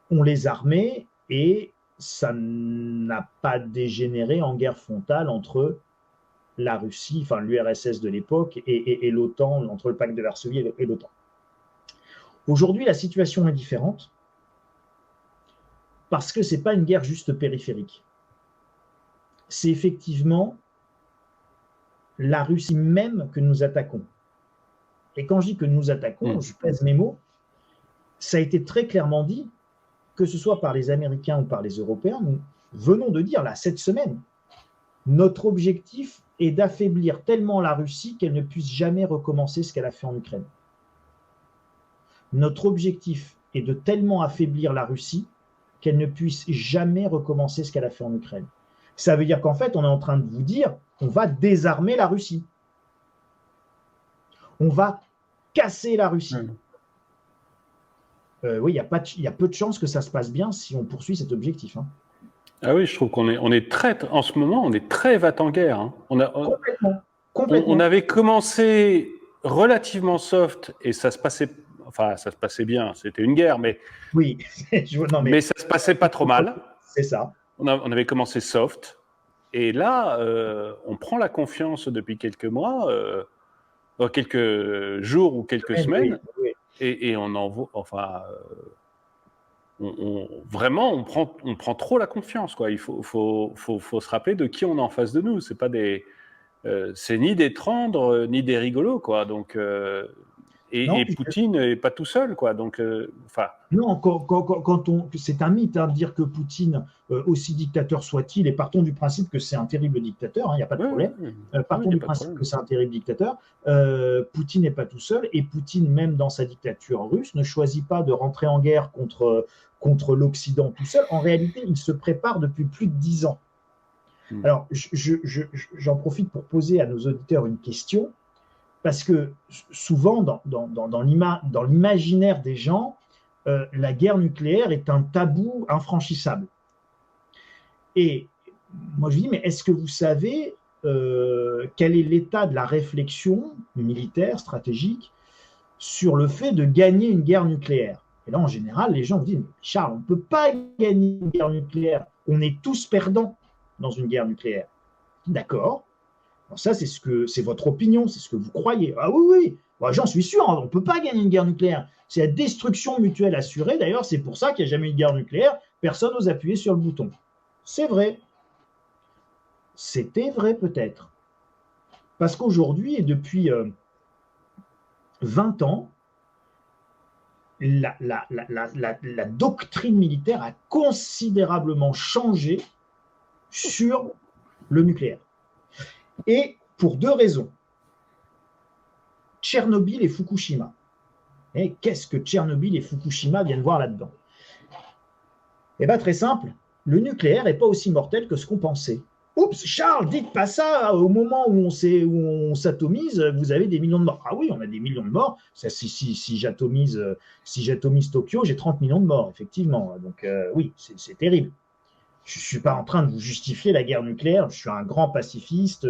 On les armait et ça n'a pas dégénéré en guerre frontale entre la Russie, enfin l'URSS de l'époque et l'OTAN, entre le pacte de Varsovie et l'OTAN. Aujourd'hui, la situation est différente parce que ce n'est pas une guerre juste périphérique. C'est effectivement la Russie même que nous attaquons. Et quand je dis que nous attaquons, je pèse mes mots, ça a été très clairement dit, que ce soit par les Américains ou par les Européens, nous venons de dire, là, cette semaine, notre objectif est d'affaiblir tellement la Russie qu'elle ne puisse jamais recommencer ce qu'elle a fait en Ukraine. Notre objectif est de tellement affaiblir la Russie qu'elle ne puisse jamais recommencer ce qu'elle a fait en Ukraine. Ça veut dire qu'en fait, on est en train de vous dire, on va désarmer la Russie. On va casser la Russie. Oui, il y a peu de chances que ça se passe bien si on poursuit cet objectif. Hein. Ah oui, je trouve qu'on est très, en ce moment, on est très va-t-en-guerre. Hein. Complètement. On avait commencé relativement soft et ça se passait bien, c'était une guerre, mais, oui. mais ça se passait pas trop mal. C'est ça. On avait commencé soft et là, on prend la confiance depuis quelques mois, quelques jours ou quelques semaines, oui. Et on envoie, vraiment, on prend trop la confiance, quoi. Il faut se rappeler de qui on a en face de nous. C'est ni des tendres ni des rigolos, quoi. Donc, et Poutine n'est pas tout seul, quoi. Donc, non, c'est un mythe de dire que Poutine, aussi dictateur soit-il, et partons du principe que c'est un terrible dictateur, il n'y a pas de problème. Partons du principe que c'est un terrible dictateur. Poutine n'est pas tout seul, et Poutine, même dans sa dictature russe, ne choisit pas de rentrer en guerre contre l'Occident tout seul. En réalité, il se prépare depuis plus de 10 ans. Alors, j'en profite pour poser à nos auditeurs une question. Parce que souvent, dans l'imaginaire des gens, la guerre nucléaire est un tabou infranchissable. Et moi, je dis, mais est-ce que vous savez quel est l'état de la réflexion militaire, stratégique, sur le fait de gagner une guerre nucléaire? Et là, en général, les gens vous disent, mais Charles, on ne peut pas gagner une guerre nucléaire. On est tous perdants dans une guerre nucléaire. D'accord. Alors ça, c'est votre opinion, c'est ce que vous croyez. Ah oui, bah, j'en suis sûr, on ne peut pas gagner une guerre nucléaire. C'est la destruction mutuelle assurée. D'ailleurs, c'est pour ça qu'il n'y a jamais eu de guerre nucléaire. Personne n'ose appuyer sur le bouton. C'est vrai. C'était vrai peut-être. Parce qu'aujourd'hui, et depuis 20 ans, la doctrine militaire a considérablement changé sur le nucléaire. Et pour 2 raisons. Tchernobyl et Fukushima. Et qu'est-ce que Tchernobyl et Fukushima viennent voir là-dedans? Eh bien, très simple. Le nucléaire n'est pas aussi mortel que ce qu'on pensait. Oups, Charles, dites pas ça. Au moment où on s'atomise, vous avez des millions de morts. Ah oui, on a des millions de morts. Si j'atomise Tokyo, j'ai 30 millions de morts, effectivement. Donc oui, c'est terrible. Je ne suis pas en train de vous justifier la guerre nucléaire. Je suis un grand pacifiste.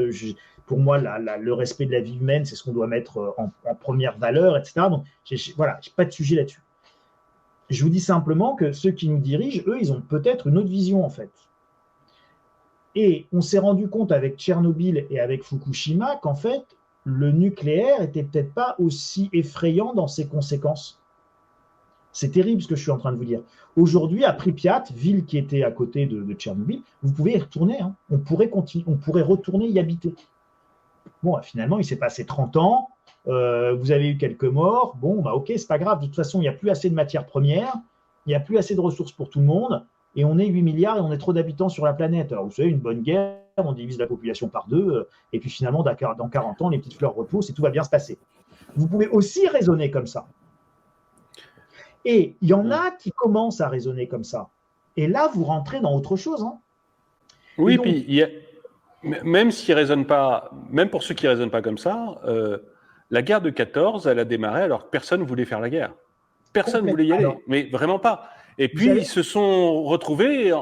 Pour moi, le respect de la vie humaine, c'est ce qu'on doit mettre en première valeur, etc. Donc, voilà, je n'ai pas de sujet là-dessus. Je vous dis simplement que ceux qui nous dirigent, eux, ils ont peut-être une autre vision, en fait. Et on s'est rendu compte avec Tchernobyl et avec Fukushima qu'en fait, le nucléaire n'était peut-être pas aussi effrayant dans ses conséquences. C'est terrible ce que je suis en train de vous dire. Aujourd'hui, à Pripyat, ville qui était à côté de Tchernobyl, vous pouvez y retourner. Hein. On pourrait retourner y habiter. Bon, finalement, il s'est passé 30 ans. Vous avez eu quelques morts. Bon, bah ok, c'est pas grave. De toute façon, il n'y a plus assez de matières premières. Il n'y a plus assez de ressources pour tout le monde. Et on est 8 milliards et on est trop d'habitants sur la planète. Alors, vous savez, une bonne guerre, on divise la population par 2. Et puis finalement, dans 40 ans, les petites fleurs repoussent et tout va bien se passer. Vous pouvez aussi raisonner comme ça. Et il y en a qui commencent à raisonner comme ça. Et là, vous rentrez dans autre chose. Hein. Oui, donc, puis même s'ils raisonnent pas, même pour ceux qui raisonnent pas comme ça, la guerre de 14, elle a démarré alors que personne voulait faire la guerre. Personne ne voulait y aller, alors, mais vraiment pas. Et puis ils se sont retrouvés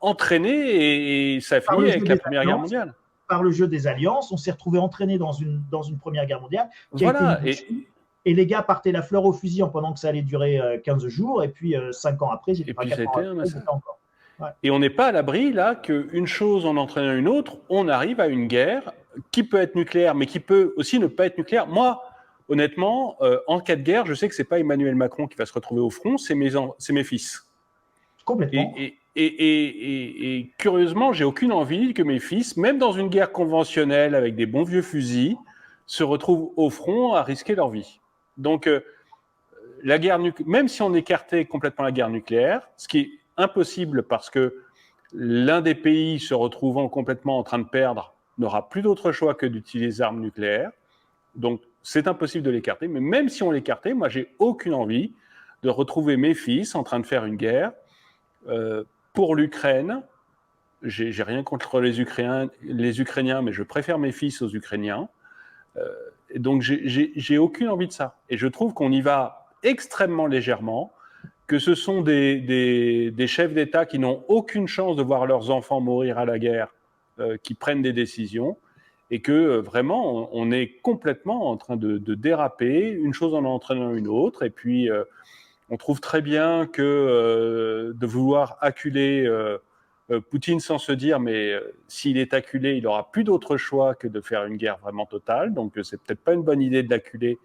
entraînés et ça a fini avec la Première Guerre mondiale. Par le jeu des alliances, on s'est retrouvés entraînés dans une Première Guerre mondiale qui voilà. a été et les gars partaient la fleur au fusil en pendant que ça allait durer 15 jours, et puis 5 ans après, c'était encore. Ouais. Et on n'est pas à l'abri, là, qu'une chose en entraînant une autre, on arrive à une guerre qui peut être nucléaire, mais qui peut aussi ne pas être nucléaire. Moi, honnêtement, en cas de guerre, je sais que ce n'est pas Emmanuel Macron qui va se retrouver au front, c'est mes fils. Complètement. Et curieusement, j'ai aucune envie que mes fils, même dans une guerre conventionnelle avec des bons vieux fusils, se retrouvent au front à risquer leur vie. Donc, la guerre même si on écartait complètement la guerre nucléaire, ce qui est impossible parce que l'un des pays se retrouvant complètement en train de perdre n'aura plus d'autre choix que d'utiliser des armes nucléaires. Donc, c'est impossible de l'écarter. Mais même si on l'écartait, moi, j'ai aucune envie de retrouver mes fils en train de faire une guerre pour l'Ukraine. J'ai rien contre les Ukrainiens, mais je préfère mes fils aux Ukrainiens. Donc, j'ai aucune envie de ça. Et je trouve qu'on y va extrêmement légèrement, que ce sont des chefs d'État qui n'ont aucune chance de voir leurs enfants mourir à la guerre, qui prennent des décisions, et que vraiment, on est complètement en train de déraper, une chose en entraînant une autre, et puis on trouve très bien que de vouloir acculer Poutine sans se dire, mais s'il est acculé, il n'aura plus d'autre choix que de faire une guerre vraiment totale. Donc, c'est peut-être pas une bonne idée de l'acculer.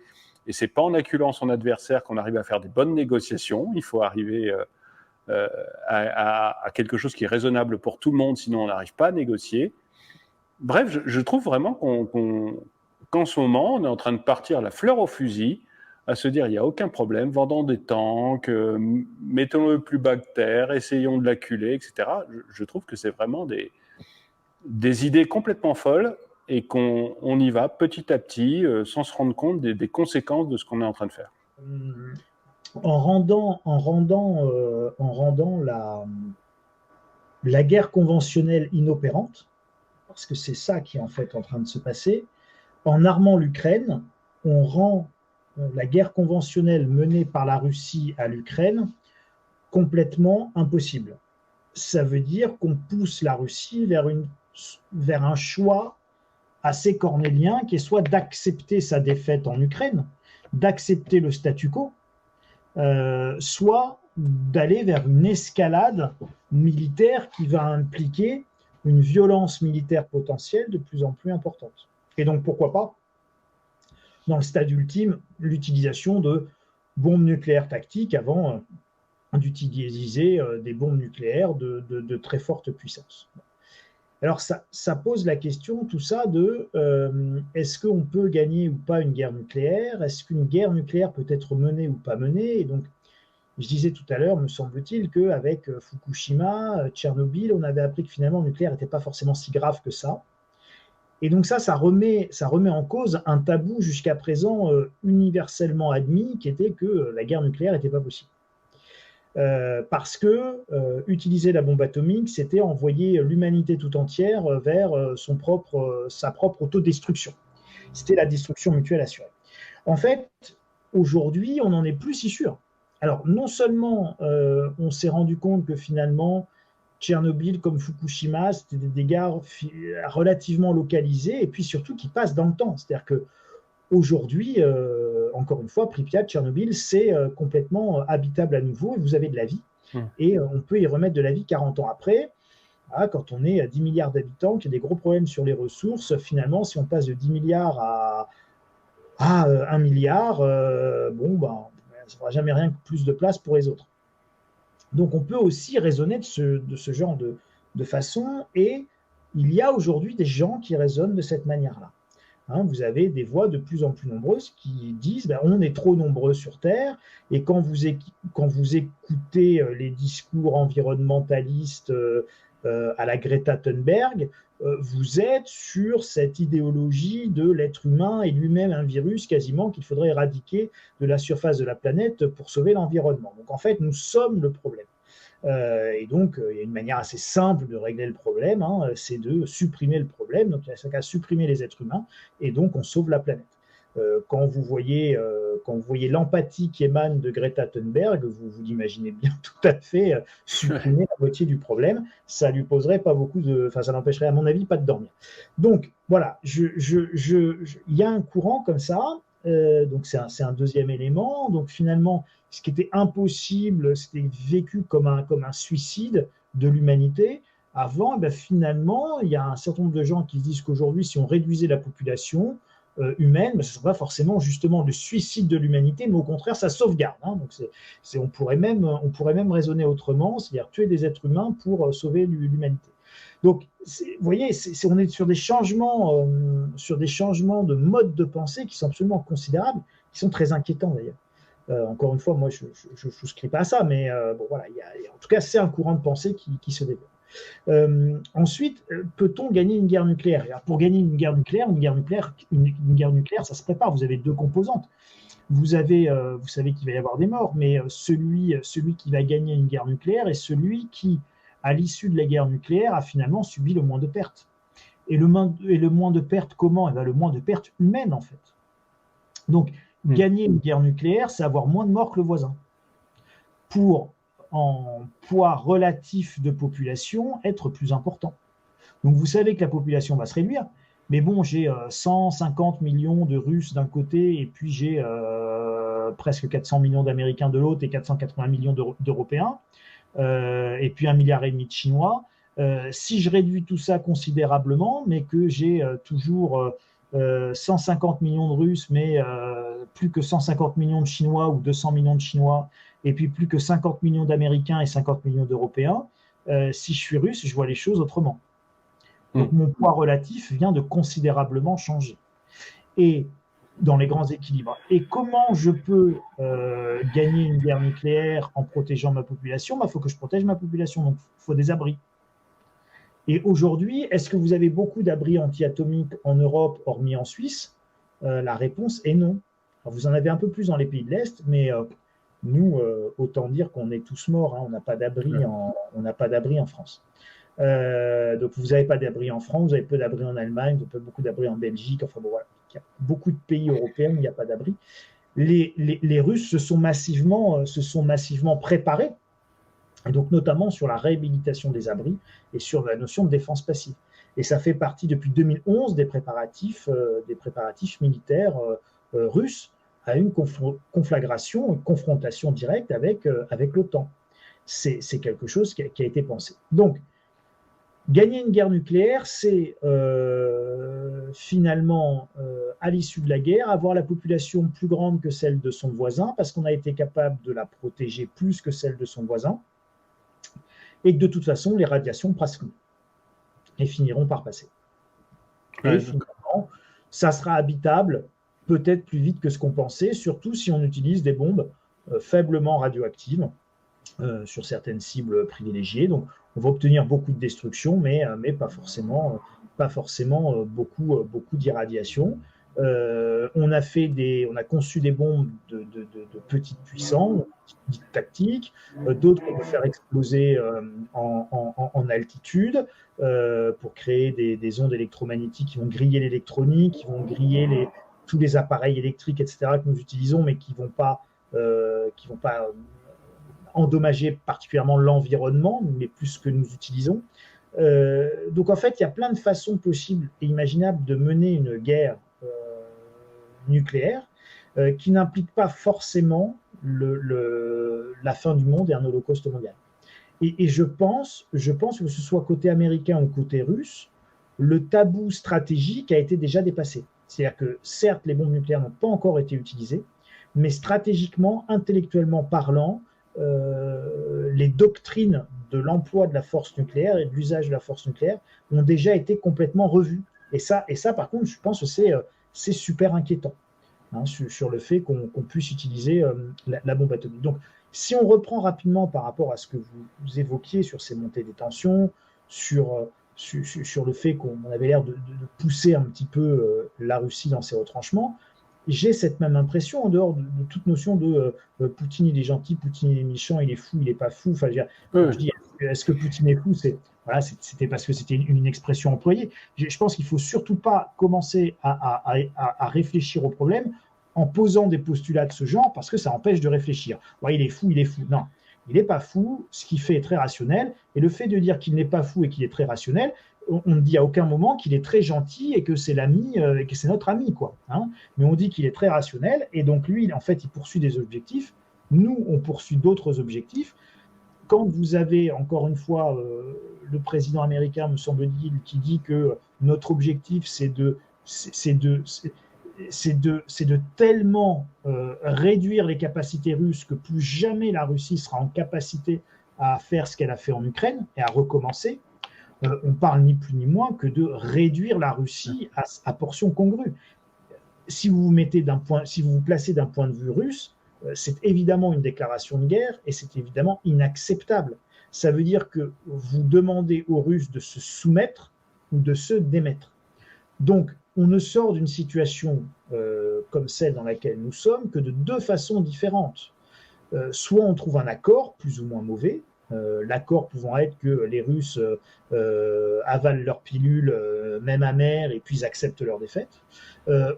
Et c'est pas en acculant son adversaire qu'on arrive à faire des bonnes négociations. Il faut arriver à quelque chose qui est raisonnable pour tout le monde, sinon on n'arrive pas à négocier. Bref, je trouve vraiment qu'en ce moment, on est en train de partir la fleur au fusil, à se dire il n'y a aucun problème, vendons des tanks, mettons-le plus bas que terre, essayons de l'acculer, etc. Je trouve que c'est vraiment des idées complètement folles et qu'on y va petit à petit sans se rendre compte des conséquences de ce qu'on est en train de faire. En rendant la guerre conventionnelle inopérante, parce que c'est ça qui est en fait en train de se passer, en armant l'Ukraine, on rend la guerre conventionnelle menée par la Russie à l'Ukraine complètement impossible. Ça veut dire qu'on pousse la Russie vers un choix assez cornélien qui est soit d'accepter sa défaite en Ukraine, d'accepter le statu quo, soit d'aller vers une escalade militaire qui va impliquer une violence militaire potentielle de plus en plus importante. Et donc, pourquoi pas, dans le stade ultime, l'utilisation de bombes nucléaires tactiques avant d'utiliser des bombes nucléaires de très forte puissance. Alors, ça pose la question, tout ça, de est-ce qu'on peut gagner ou pas une guerre nucléaire? Est-ce qu'une guerre nucléaire peut être menée ou pas menée? Et donc, je disais tout à l'heure, me semble-t-il, qu'avec Fukushima, Tchernobyl, on avait appris que finalement le nucléaire n'était pas forcément si grave que ça. Et donc ça remet en cause un tabou jusqu'à présent universellement admis, qui était que la guerre nucléaire n'était pas possible. Parce que utiliser la bombe atomique, c'était envoyer l'humanité tout entière vers sa propre autodestruction. C'était la destruction mutuelle assurée. En fait, aujourd'hui, on n'en est plus si sûr. Alors, non seulement on s'est rendu compte que finalement, Tchernobyl comme Fukushima, c'était des dégâts relativement localisés et puis surtout qui passent dans le temps. C'est-à-dire qu'aujourd'hui, encore une fois, Pripyat, Tchernobyl, c'est complètement habitable à nouveau et vous avez de la vie. Et on peut y remettre de la vie 40 ans après. Quand on est à 10 milliards d'habitants, qu'il y a des gros problèmes sur les ressources, finalement, si on passe de 10 milliards à 1 milliard, ça ne fera jamais rien que plus de place pour les autres. Donc on peut aussi raisonner de ce genre de façon, et il y a aujourd'hui des gens qui raisonnent de cette manière-là. Vous avez des voix de plus en plus nombreuses qui disent on est trop nombreux sur Terre, et quand vous écoutez les discours environnementalistes à la Greta Thunberg, vous êtes sur cette idéologie de l'être humain et lui-même un virus quasiment qu'il faudrait éradiquer de la surface de la planète pour sauver l'environnement. Donc en fait, nous sommes le problème. Et donc, il y a une manière assez simple de régler le problème, hein, c'est de supprimer le problème. Donc, il y a qu'à supprimer les êtres humains, et donc on sauve la planète. Quand vous voyez l'empathie qui émane de Greta Thunberg, vous l'imaginez bien tout à fait supprimer la moitié du problème. Ça lui poserait pas beaucoup enfin, ça n'empêcherait à mon avis pas de dormir. Donc voilà, il y a un courant comme ça. Donc c'est un deuxième élément. Donc finalement, ce qui était impossible, c'était vécu comme un suicide de l'humanité. Avant, ben finalement, il y a un certain nombre de gens qui disent qu'aujourd'hui, si on réduisait la population humaine, ben ce ne serait pas forcément justement le suicide de l'humanité, mais au contraire, ça sauvegarde. Hein. Donc on pourrait même raisonner autrement, c'est-à-dire tuer des êtres humains pour sauver l'humanité. Donc, vous voyez, on est sur des changements de mode de pensée qui sont absolument considérables, qui sont très inquiétants d'ailleurs. Encore une fois, moi, je ne souscris pas à ça, mais bon, voilà, en tout cas, c'est un courant de pensée qui se développe. Ensuite, peut-on gagner une guerre nucléaire? Alors, pour gagner une guerre nucléaire, ça se prépare. Vous avez deux composantes. Vous savez qu'il va y avoir des morts, mais celui qui va gagner une guerre nucléaire est celui qui, à l'issue de la guerre nucléaire, a finalement subi le moins de pertes. Et le moins de pertes, comment? Le moins de pertes humaines, en fait. Donc, gagner une guerre nucléaire, c'est avoir moins de morts que le voisin. Pour, en poids relatif de population, être plus important. Donc, vous savez que la population va se réduire, mais bon, j'ai 150 millions de Russes d'un côté, et puis j'ai presque 400 millions d'Américains de l'autre, et 480 millions d'Européens, et puis 1,5 milliard de Chinois. Si je réduis tout ça considérablement, mais que j'ai toujours 150 millions de Russes, mais plus que 150 millions de Chinois ou 200 millions de Chinois, et puis plus que 50 millions d'Américains et 50 millions d'Européens, si je suis russe, je vois les choses autrement. Donc mon poids relatif vient de considérablement changer. Et dans les grands équilibres. Et comment je peux gagner une guerre nucléaire en protégeant ma population? Il faut que je protège ma population, donc il faut des abris. Et aujourd'hui, est-ce que vous avez beaucoup d'abris anti-atomiques en Europe, hormis en Suisse? La réponse est non. Alors, vous en avez un peu plus dans les pays de l'Est, mais nous, autant dire qu'on est tous morts, hein, on n'a pas d'abri en France. Donc vous n'avez pas d'abri en France, vous avez peu d'abri en Allemagne, vous avez beaucoup d'abri en Belgique, enfin bon voilà. Il y a beaucoup de pays européens où il n'y a pas d'abri. Les Russes se sont massivement préparés, et donc notamment sur la réhabilitation des abris et sur la notion de défense passive. Et ça fait partie depuis 2011 des préparatifs militaires russes à une conflagration, une confrontation directe avec l'OTAN. C'est quelque chose qui a été pensé. Donc, gagner une guerre nucléaire, c'est finalement, à l'issue de la guerre, avoir la population plus grande que celle de son voisin, parce qu'on a été capable de la protéger plus que celle de son voisin, et que de toute façon, les radiations passeront et finiront par passer. Et finalement, ça sera habitable peut-être plus vite que ce qu'on pensait, surtout si on utilise des bombes faiblement radioactives sur certaines cibles privilégiées. Donc, on va obtenir beaucoup de destruction, mais pas forcément beaucoup d'irradiation. On a conçu des bombes de petite puissance, dites tactiques, d'autres qu'on peut faire exploser en altitude pour créer des ondes électromagnétiques qui vont griller l'électronique, qui vont griller tous les appareils électriques, etc., que nous utilisons, mais qui ne vont pas endommager particulièrement l'environnement, mais plus ce que nous utilisons. Donc en fait, il y a plein de façons possibles et imaginables de mener une guerre nucléaire qui n'implique pas forcément la fin du monde et un holocauste mondial. Et je pense que ce soit côté américain ou côté russe, le tabou stratégique a été déjà dépassé. C'est-à-dire que certes, les bombes nucléaires n'ont pas encore été utilisées, mais stratégiquement, intellectuellement parlant, les doctrines de l'emploi de la force nucléaire et de l'usage de la force nucléaire ont déjà été complètement revues. Et ça par contre, je pense que c'est super inquiétant, hein, sur le fait qu'on puisse utiliser la bombe atomique. Donc, si on reprend rapidement par rapport à ce que vous évoquiez sur ces montées des tensions, sur le fait qu'on avait l'air de pousser un petit peu la Russie dans ses retranchements. J'ai cette même impression en dehors de toute notion de Poutine il est gentil, Poutine il est méchant, il est fou, il n'est pas fou. Enfin, quand je dis est-ce que Poutine est fou, c'était parce que c'était une expression employée. Je pense qu'il ne faut surtout pas commencer à réfléchir au problème en posant des postulats de ce genre parce que ça empêche de réfléchir. Ouais, il est fou, il est fou. Non, il n'est pas fou, ce qu'il fait est très rationnel. Et le fait de dire qu'il n'est pas fou et qu'il est très rationnel, on ne dit à aucun moment qu'il est très gentil et que c'est l'ami et que c'est notre ami, quoi. Hein, mais on dit qu'il est très rationnel et donc lui, en fait, il poursuit des objectifs. Nous, on poursuit d'autres objectifs. Quand vous avez, encore une fois, le président américain, me semble-t-il, qui dit que notre objectif, c'est de tellement réduire les capacités russes que plus jamais la Russie sera en capacité à faire ce qu'elle a fait en Ukraine et à recommencer. On parle ni plus ni moins que de réduire la Russie à portion congrue. Si vous vous placez d'un point de vue russe, c'est évidemment une déclaration de guerre et c'est évidemment inacceptable. Ça veut dire que vous demandez aux Russes de se soumettre ou de se démettre. Donc, on ne sort d'une situation comme celle dans laquelle nous sommes que de deux façons différentes. Soit on trouve un accord, plus ou moins mauvais, l'accord pouvant être que les Russes avalent leur pilule, même amère, et puis acceptent leur défaite,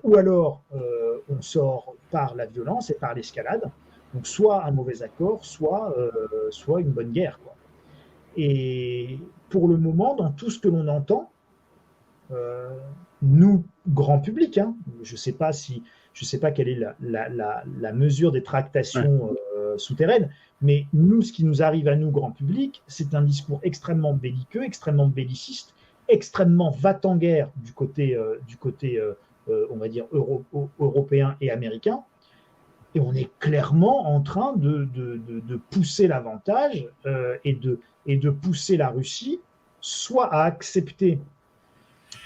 ou alors on sort par la violence et par l'escalade, donc soit un mauvais accord, soit une bonne guerre, quoi. Et pour le moment, dans tout ce que l'on entend, nous, grand public, hein, je ne sais pas quelle est la mesure des tractations souterraines, mais nous, ce qui nous arrive à nous, grand public, c'est un discours extrêmement belliqueux, extrêmement belliciste, extrêmement va-t-en-guerre du côté on va dire, européen et américain. Et on est clairement en train de pousser l'avantage et de pousser la Russie soit à accepter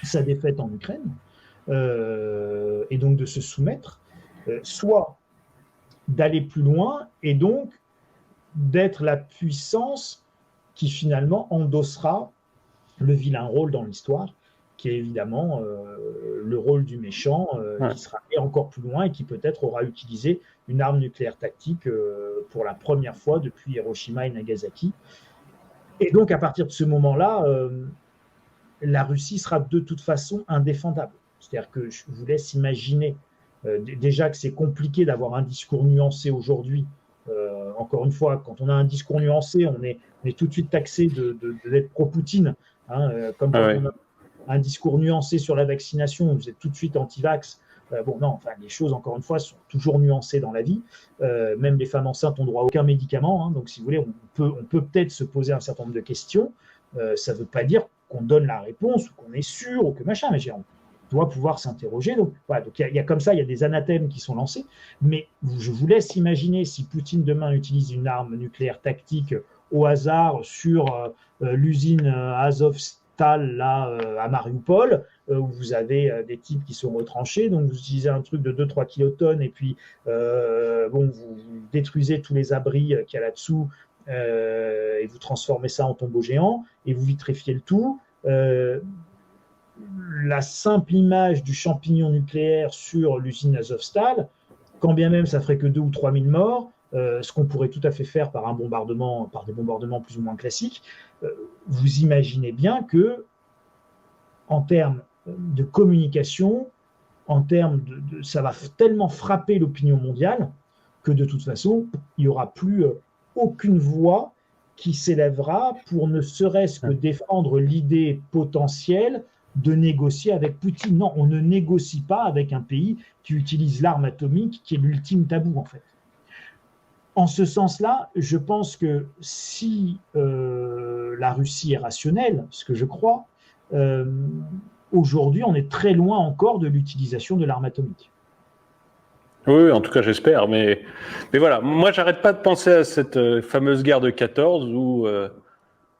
sa défaite en Ukraine, et donc de se soumettre, soit d'aller plus loin et donc d'être la puissance qui finalement endossera le vilain rôle dans l'histoire, qui est évidemment le rôle du méchant, qui sera allé encore plus loin et qui peut-être aura utilisé une arme nucléaire tactique pour la première fois depuis Hiroshima et Nagasaki. Et donc à partir de ce moment-là, la Russie sera de toute façon indéfendable. C'est-à-dire que je vous laisse imaginer déjà que c'est compliqué d'avoir un discours nuancé aujourd'hui. Encore une fois, quand on a un discours nuancé, on est tout de suite taxé d'être pro-Poutine. Hein, comme quand on a un discours nuancé sur la vaccination, vous êtes tout de suite anti-vax. Bon, non, enfin, les choses, encore une fois, sont toujours nuancées dans la vie. Même les femmes enceintes ont droit à aucun médicament. Hein, donc, si vous voulez, on peut peut-être se poser un certain nombre de questions. Ça ne veut pas dire qu'on donne la réponse ou qu'on est sûr ou que machin, mais on doit pouvoir s'interroger. Donc, voilà, donc il y a comme ça, il y a des anathèmes qui sont lancés. Mais je vous laisse imaginer si Poutine demain utilise une arme nucléaire tactique au hasard sur l'usine Azovstal là, à Mariupol, où vous avez des types qui sont retranchés, donc vous utilisez un truc de 2-3 kilotonnes et puis bon, vous détruisez tous les abris qu'il y a là-dessous et vous transformez ça en tombeau géant et vous vitrifiez le tout. La simple image du champignon nucléaire sur l'usine Azovstal, quand bien même ça ferait que 2 ou 3 000 morts, ce qu'on pourrait tout à fait faire par des bombardements plus ou moins classiques, vous imaginez bien que, en termes de communication, en termes ça va tellement frapper l'opinion mondiale que de toute façon, il n'y aura plus aucune voix qui s'élèvera pour ne serait-ce que défendre l'idée potentielle de négocier avec Poutine. Non, on ne négocie pas avec un pays qui utilise l'arme atomique, qui est l'ultime tabou, en fait. En ce sens-là, je pense que si la Russie est rationnelle, ce que je crois, aujourd'hui, on est très loin encore de l'utilisation de l'arme atomique. Oui, en tout cas, j'espère. Mais voilà, moi, j'arrête pas de penser à cette fameuse guerre de 14 où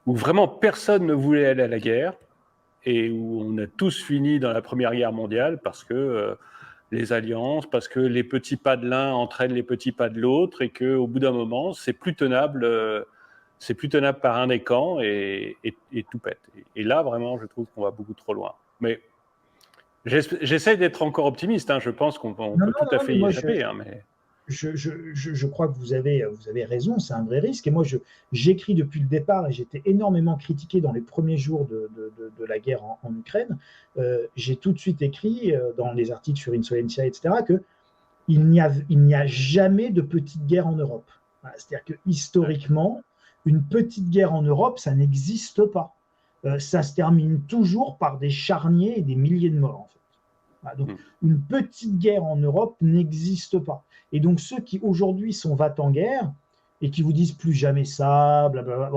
vraiment personne ne voulait aller à la guerre et où on a tous fini dans la Première Guerre mondiale parce que les alliances, parce que les petits pas de l'un entraînent les petits pas de l'autre et qu'au bout d'un moment, c'est plus tenable c'est plus tenable par un des camps et tout pète. Et là, vraiment, je trouve qu'on va beaucoup trop loin. Mais j'essaie d'être encore optimiste. Hein. Je pense qu'on peut tout à fait y échapper. Mais... Je crois que vous avez raison, c'est un vrai risque. Et moi, j'écris depuis le départ et j'étais énormément critiqué dans les premiers jours de la guerre en Ukraine. J'ai tout de suite écrit dans les articles sur Insolencia, etc., qu'il n'y a jamais de petite guerre en Europe. C'est-à-dire que historiquement, une petite guerre en Europe, ça n'existe pas. Ça se termine toujours par des charniers et des milliers de morts, en fait. Donc, une petite guerre en Europe n'existe pas. Et donc, ceux qui aujourd'hui sont va-t-en-guerre et qui vous disent plus jamais ça, blablabla,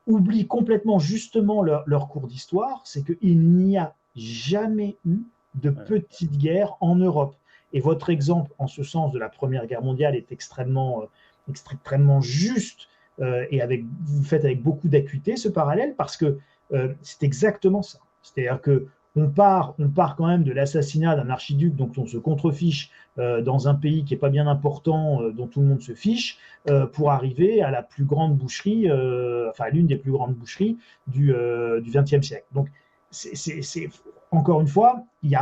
oublient complètement justement leur cours d'histoire, c'est qu'il n'y a jamais eu de petite guerre en Europe. Et votre exemple, en ce sens, de la Première Guerre mondiale est extrêmement juste et vous faites avec beaucoup d'acuité ce parallèle parce que c'est exactement ça. C'est-à-dire que on part quand même de l'assassinat d'un archiduc dont on se contrefiche dans un pays qui n'est pas bien important, dont tout le monde se fiche, pour arriver à la plus grande boucherie, enfin l'une des plus grandes boucheries du XXe siècle. Donc, encore une fois, il n'y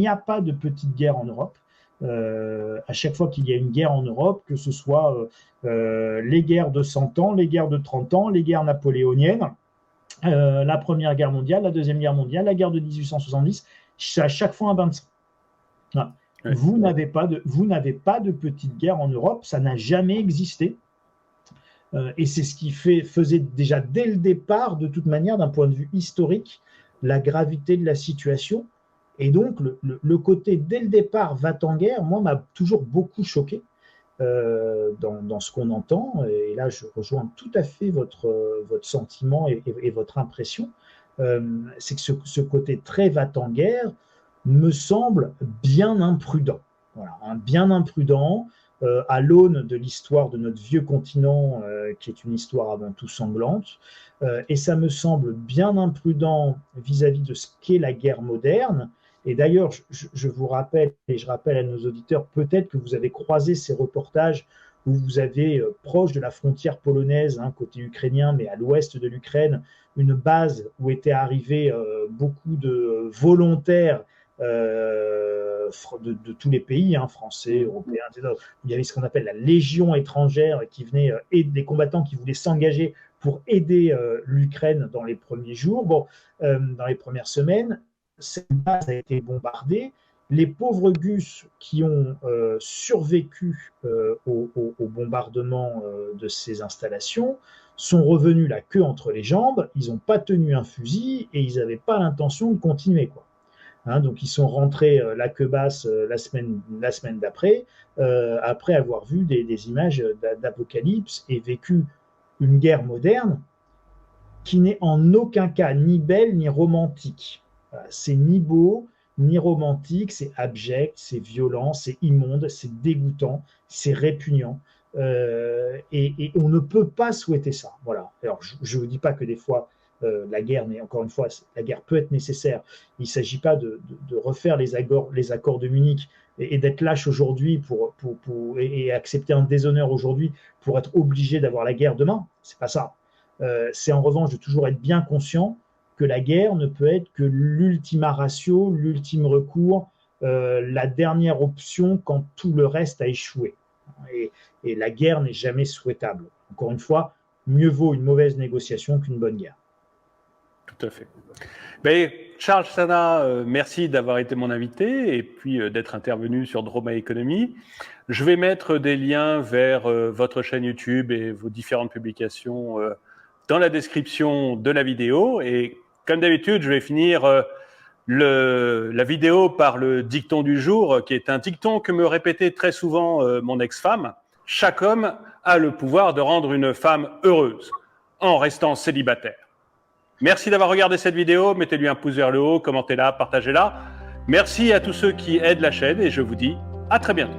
a pas de petite guerre en Europe. À chaque fois qu'il y a une guerre en Europe, que ce soit les guerres de 100 ans, les guerres de 30 ans, les guerres napoléoniennes, la Première Guerre mondiale, la Deuxième Guerre mondiale, la guerre de 1870, c'est à chaque fois un bain de sang. Voilà. Oui. Vous n'avez pas de petite guerre en Europe, ça n'a jamais existé. Et c'est ce qui faisait déjà dès le départ, de toute manière, d'un point de vue historique, la gravité de la situation. Et donc, le côté dès le départ va-t-en-guerre, moi, m'a toujours beaucoup choqué. Dans ce qu'on entend, et là je rejoins tout à fait votre sentiment et votre impression, c'est que ce côté très va-t-en-guerre me semble bien imprudent. Voilà, bien imprudent à l'aune de l'histoire de notre vieux continent, qui est une histoire avant tout sanglante, et ça me semble bien imprudent vis-à-vis de ce qu'est la guerre moderne. Et d'ailleurs, je vous rappelle, et je rappelle à nos auditeurs, peut-être que vous avez croisé ces reportages où vous avez, proche de la frontière polonaise, côté ukrainien, mais à l'ouest de l'Ukraine, une base où étaient arrivés beaucoup de volontaires de tous les pays, français, européens, etc. Il y avait ce qu'on appelle la légion étrangère qui venait, et des combattants qui voulaient s'engager pour aider l'Ukraine dans les premiers jours, dans les premières semaines. Cette base a été bombardée. Les pauvres Gus qui ont survécu au bombardement de ces installations sont revenus la queue entre les jambes. Ils n'ont pas tenu un fusil et ils n'avaient pas l'intention de continuer, quoi. Donc ils sont rentrés la queue basse la semaine d'après, après avoir vu des images d'apocalypse et vécu une guerre moderne qui n'est en aucun cas ni belle ni romantique. C'est ni beau, ni romantique, c'est abject, c'est violent, c'est immonde, c'est dégoûtant, c'est répugnant. Et on ne peut pas souhaiter ça. Voilà. Alors, je ne vous dis pas que des fois, la guerre, mais encore une fois, la guerre peut être nécessaire. Il ne s'agit pas de refaire les accords de Munich et d'être lâche aujourd'hui et accepter un déshonneur aujourd'hui pour être obligé d'avoir la guerre demain. C'est pas ça. C'est en revanche de toujours être bien conscient que la guerre ne peut être que l'ultima ratio, l'ultime recours, la dernière option quand tout le reste a échoué. Et la guerre n'est jamais souhaitable. Encore une fois, mieux vaut une mauvaise négociation qu'une bonne guerre. Tout à fait. Mais Charles Sana, merci d'avoir été mon invité et puis d'être intervenu sur Droma Economy. Je vais mettre des liens vers votre chaîne YouTube et vos différentes publications dans la description de la vidéo. Et comme d'habitude, je vais finir la vidéo par le dicton du jour, qui est un dicton que me répétait très souvent mon ex-femme. Chaque homme a le pouvoir de rendre une femme heureuse en restant célibataire. Merci d'avoir regardé cette vidéo. Mettez-lui un pouce vers le haut, commentez-la, partagez-la. Merci à tous ceux qui aident la chaîne et je vous dis à très bientôt.